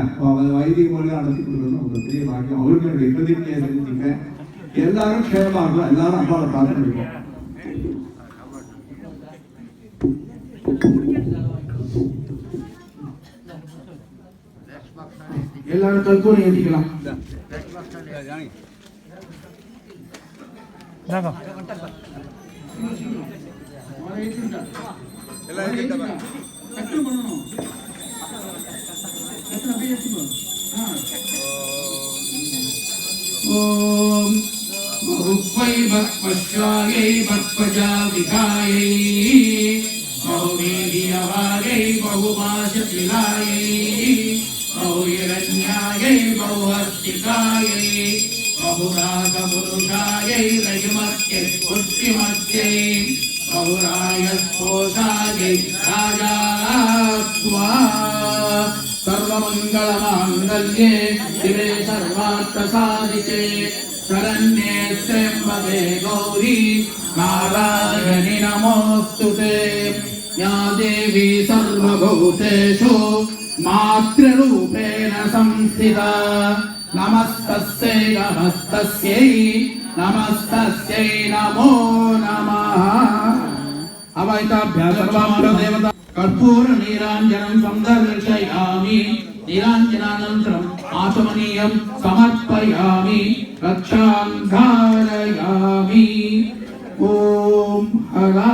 வைத்திய மூலியம் நடத்தி கொடுக்குறது ஒரு பெரிய பாக்கியம் அவருக்கு என்னுடைய பிரதிநிதியை செஞ்சுருக்கேன் எல்லாரும் க்ஷேமமாக இருக்கும் எல்லாரும் அப்பாவை பார்த்து இருக்கோம் எல்லாரும் கற்பூரம் ஏற்றிக்கலாம். ஓம் बहुवै भक्पश्वायै भक्पजाविकायै बहुवीर्यवायै बहुभाषतिलायै बहुहिरण्यायै बहुहस्तिकायै बहुरागपुरुषायै रजमत्यै पुष्टिमत्यै बहुरायस्पोषायै राजात्वा सर्वमङ्गलमाङ्गल्ये शिवे सर्वार्थसाधिके शरण्ये त्र्यम्बके गौरी नारायणि नमोऽस्तुते या देवी सर्वभूतेषु मातृरूपेण संस्थिता नमस्तस्यै नमस्तस्यै नमस्तस्यै नमो नमः अवैताभ्यः सर्वामरदेवता कर्पूर नीराञ्जनं संदर्शयामि नीराञ्जनानन्तरम् आचमनीयं समर्पयामि रक्षां धारयामि ॐ हरा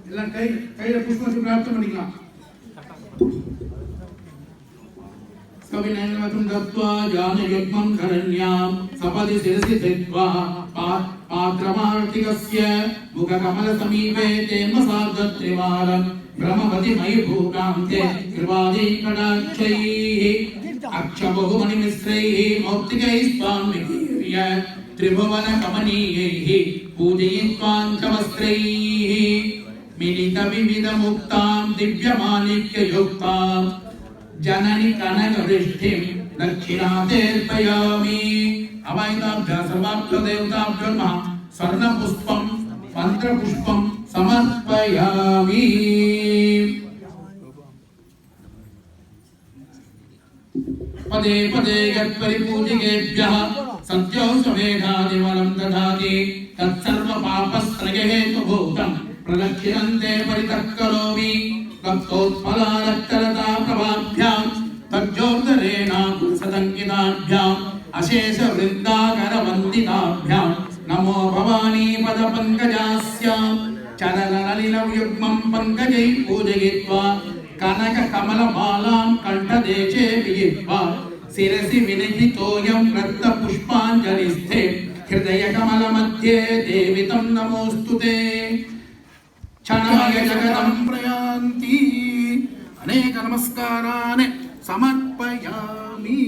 எல்லாம் கையில புஷ்பத்தை பிரார்த்தனை பண்ணிக்கலாம். कविनयनवतं दत्त्वा जानयुग्मं करण्यां सपदि शिरसि धृत्वा पात्रमार्तिकस्य मुखकमलसमीपे तेमसार्धत्रिवारं ब्रह्मवति मयिभूतां ते कृपादिकटाक्षैः अक्षबहुमणिमिश्रैः मौक्तिकैस्त्वां विकीर्य त्रिभुवनकमनीयैः पूजयित्वां च वस्त्रैः मिलितविविधमुक्तां दिव्यमाणिक्ययुक्तां जननी कनकवृष्टिं दक्षिणातेर्पयामि अवैताभ्यः सर्वाभ्यो देवताभ्यो नमः स्वर्णपुष्पं मन्त्रपुष्पं समर्पयामि पदे पदे यत्परिपूजिकेभ्यः सत्यो समेधादिवलं ददाति तत्सर्वपापस्त्रयहेतुभूतं प्रदक्षिणन्ते परितक्करोमि भक्तोत्पलारक्तरता प्रभाभ्यां तज्जोर्धरेणाकुलसदङ्किताभ्याम् अशेषवृन्दाकरवन्दिताभ्यां नमो भवानी पदपङ्कजास्यां चलनलिलयुग्मं पङ्कजैः पूजयित्वा कनककमलमालां कण्ठदेशे विहित्वा शिरसि विनिहितोऽयं रक्तपुष्पाञ्जलिस्थे हृदयकमलमध्ये देवि तं नमोऽस्तुते क्षणाय जगदं प्रयान्ति अनेक नमस्कारान् समर्पयामि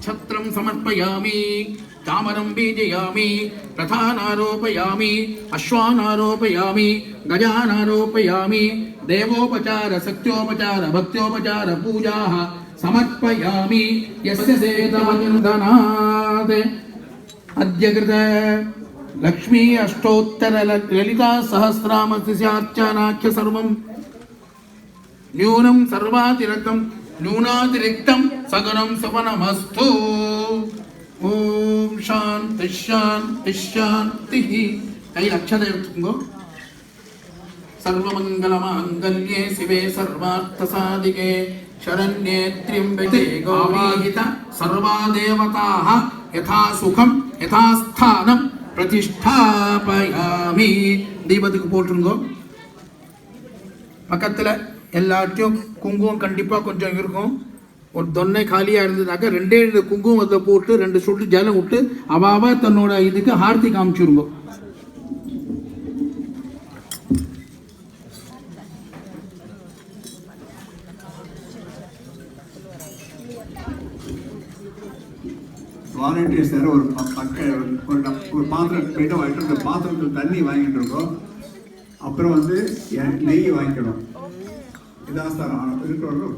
छत्रं समर्पयामि चामरं बीजयामि रथानारोपयामि अश्वानारोपयामि गजानारोपयामि देवोपचार सत्योपचार भक्त्योपचार पूजाः समर्पयामि यस्य सेतवन्दनात् अद्य कृत लक्ष्मी अष्टोत्तर ललिता सहस्रामस्यार्चनाख्य सर्वं न्यूनं सर्वातिरिक्तं न्यूनातिरिक्तं सगुणं सुवनमस्तु ओम शांति शांति शांति कई अक्षते एडुत्तुंगो सर्वमंगलमांगल्ये शिवे सर्वार्थसाधिके शरण्ये त्र्यंबके गौरी सर्वा देवताः यथा सुखं यथा स्थानं प्रतिष्ठापयामि दीपத்துக்கு போட்டுருங்கோ பக்கத்துல எல்லாத்தையும் குங்குமம் கண்டிப்பா கொஞ்சம் இருக்கும் ஒரு தொன்னை காலியாக இருந்ததுனாக்கா ரெண்டே குங்குமத்தை போட்டு 2 சொட்டு ஜலம் விட்டு அவாவா தன்னோட இதுக்கு ஹார்த்தி காமிச்சிருங்க. வாலண்டியர்ஸ் யாரும் ஒரு பாத்திரம் போய்ட்டு வாங்கிட்டு பாத்திரத்தில் தண்ணி வாங்கிட்டு இருக்கோம். அப்புறம் வந்து நெய் வாங்கிக்கணும். இதாஸ்தானம் இருக்கிறவர்கள்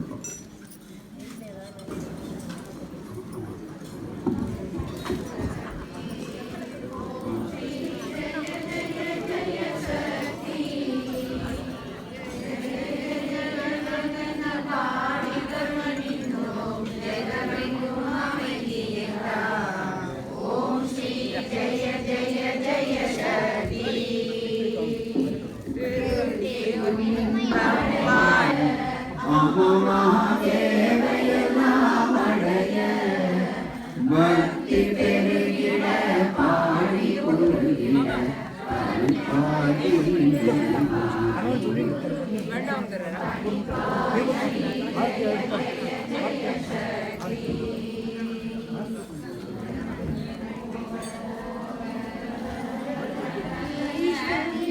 தேவையெல்லாம் அடைய பக்தி பெருகிட பாடி உருகிட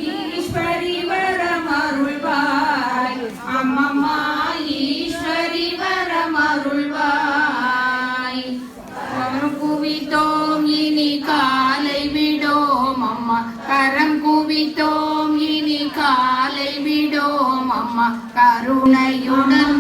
ஈஸ்வரி வரமருள்வாய் அம்மம்மா ஈஸ்வரி வரமருள்வாய் கரம் குவித்தோம் இனி காலை விடோம் அம்மா கரம் குவித்தோம் இனி காலை விடோம் அம்மா கருணையுடன்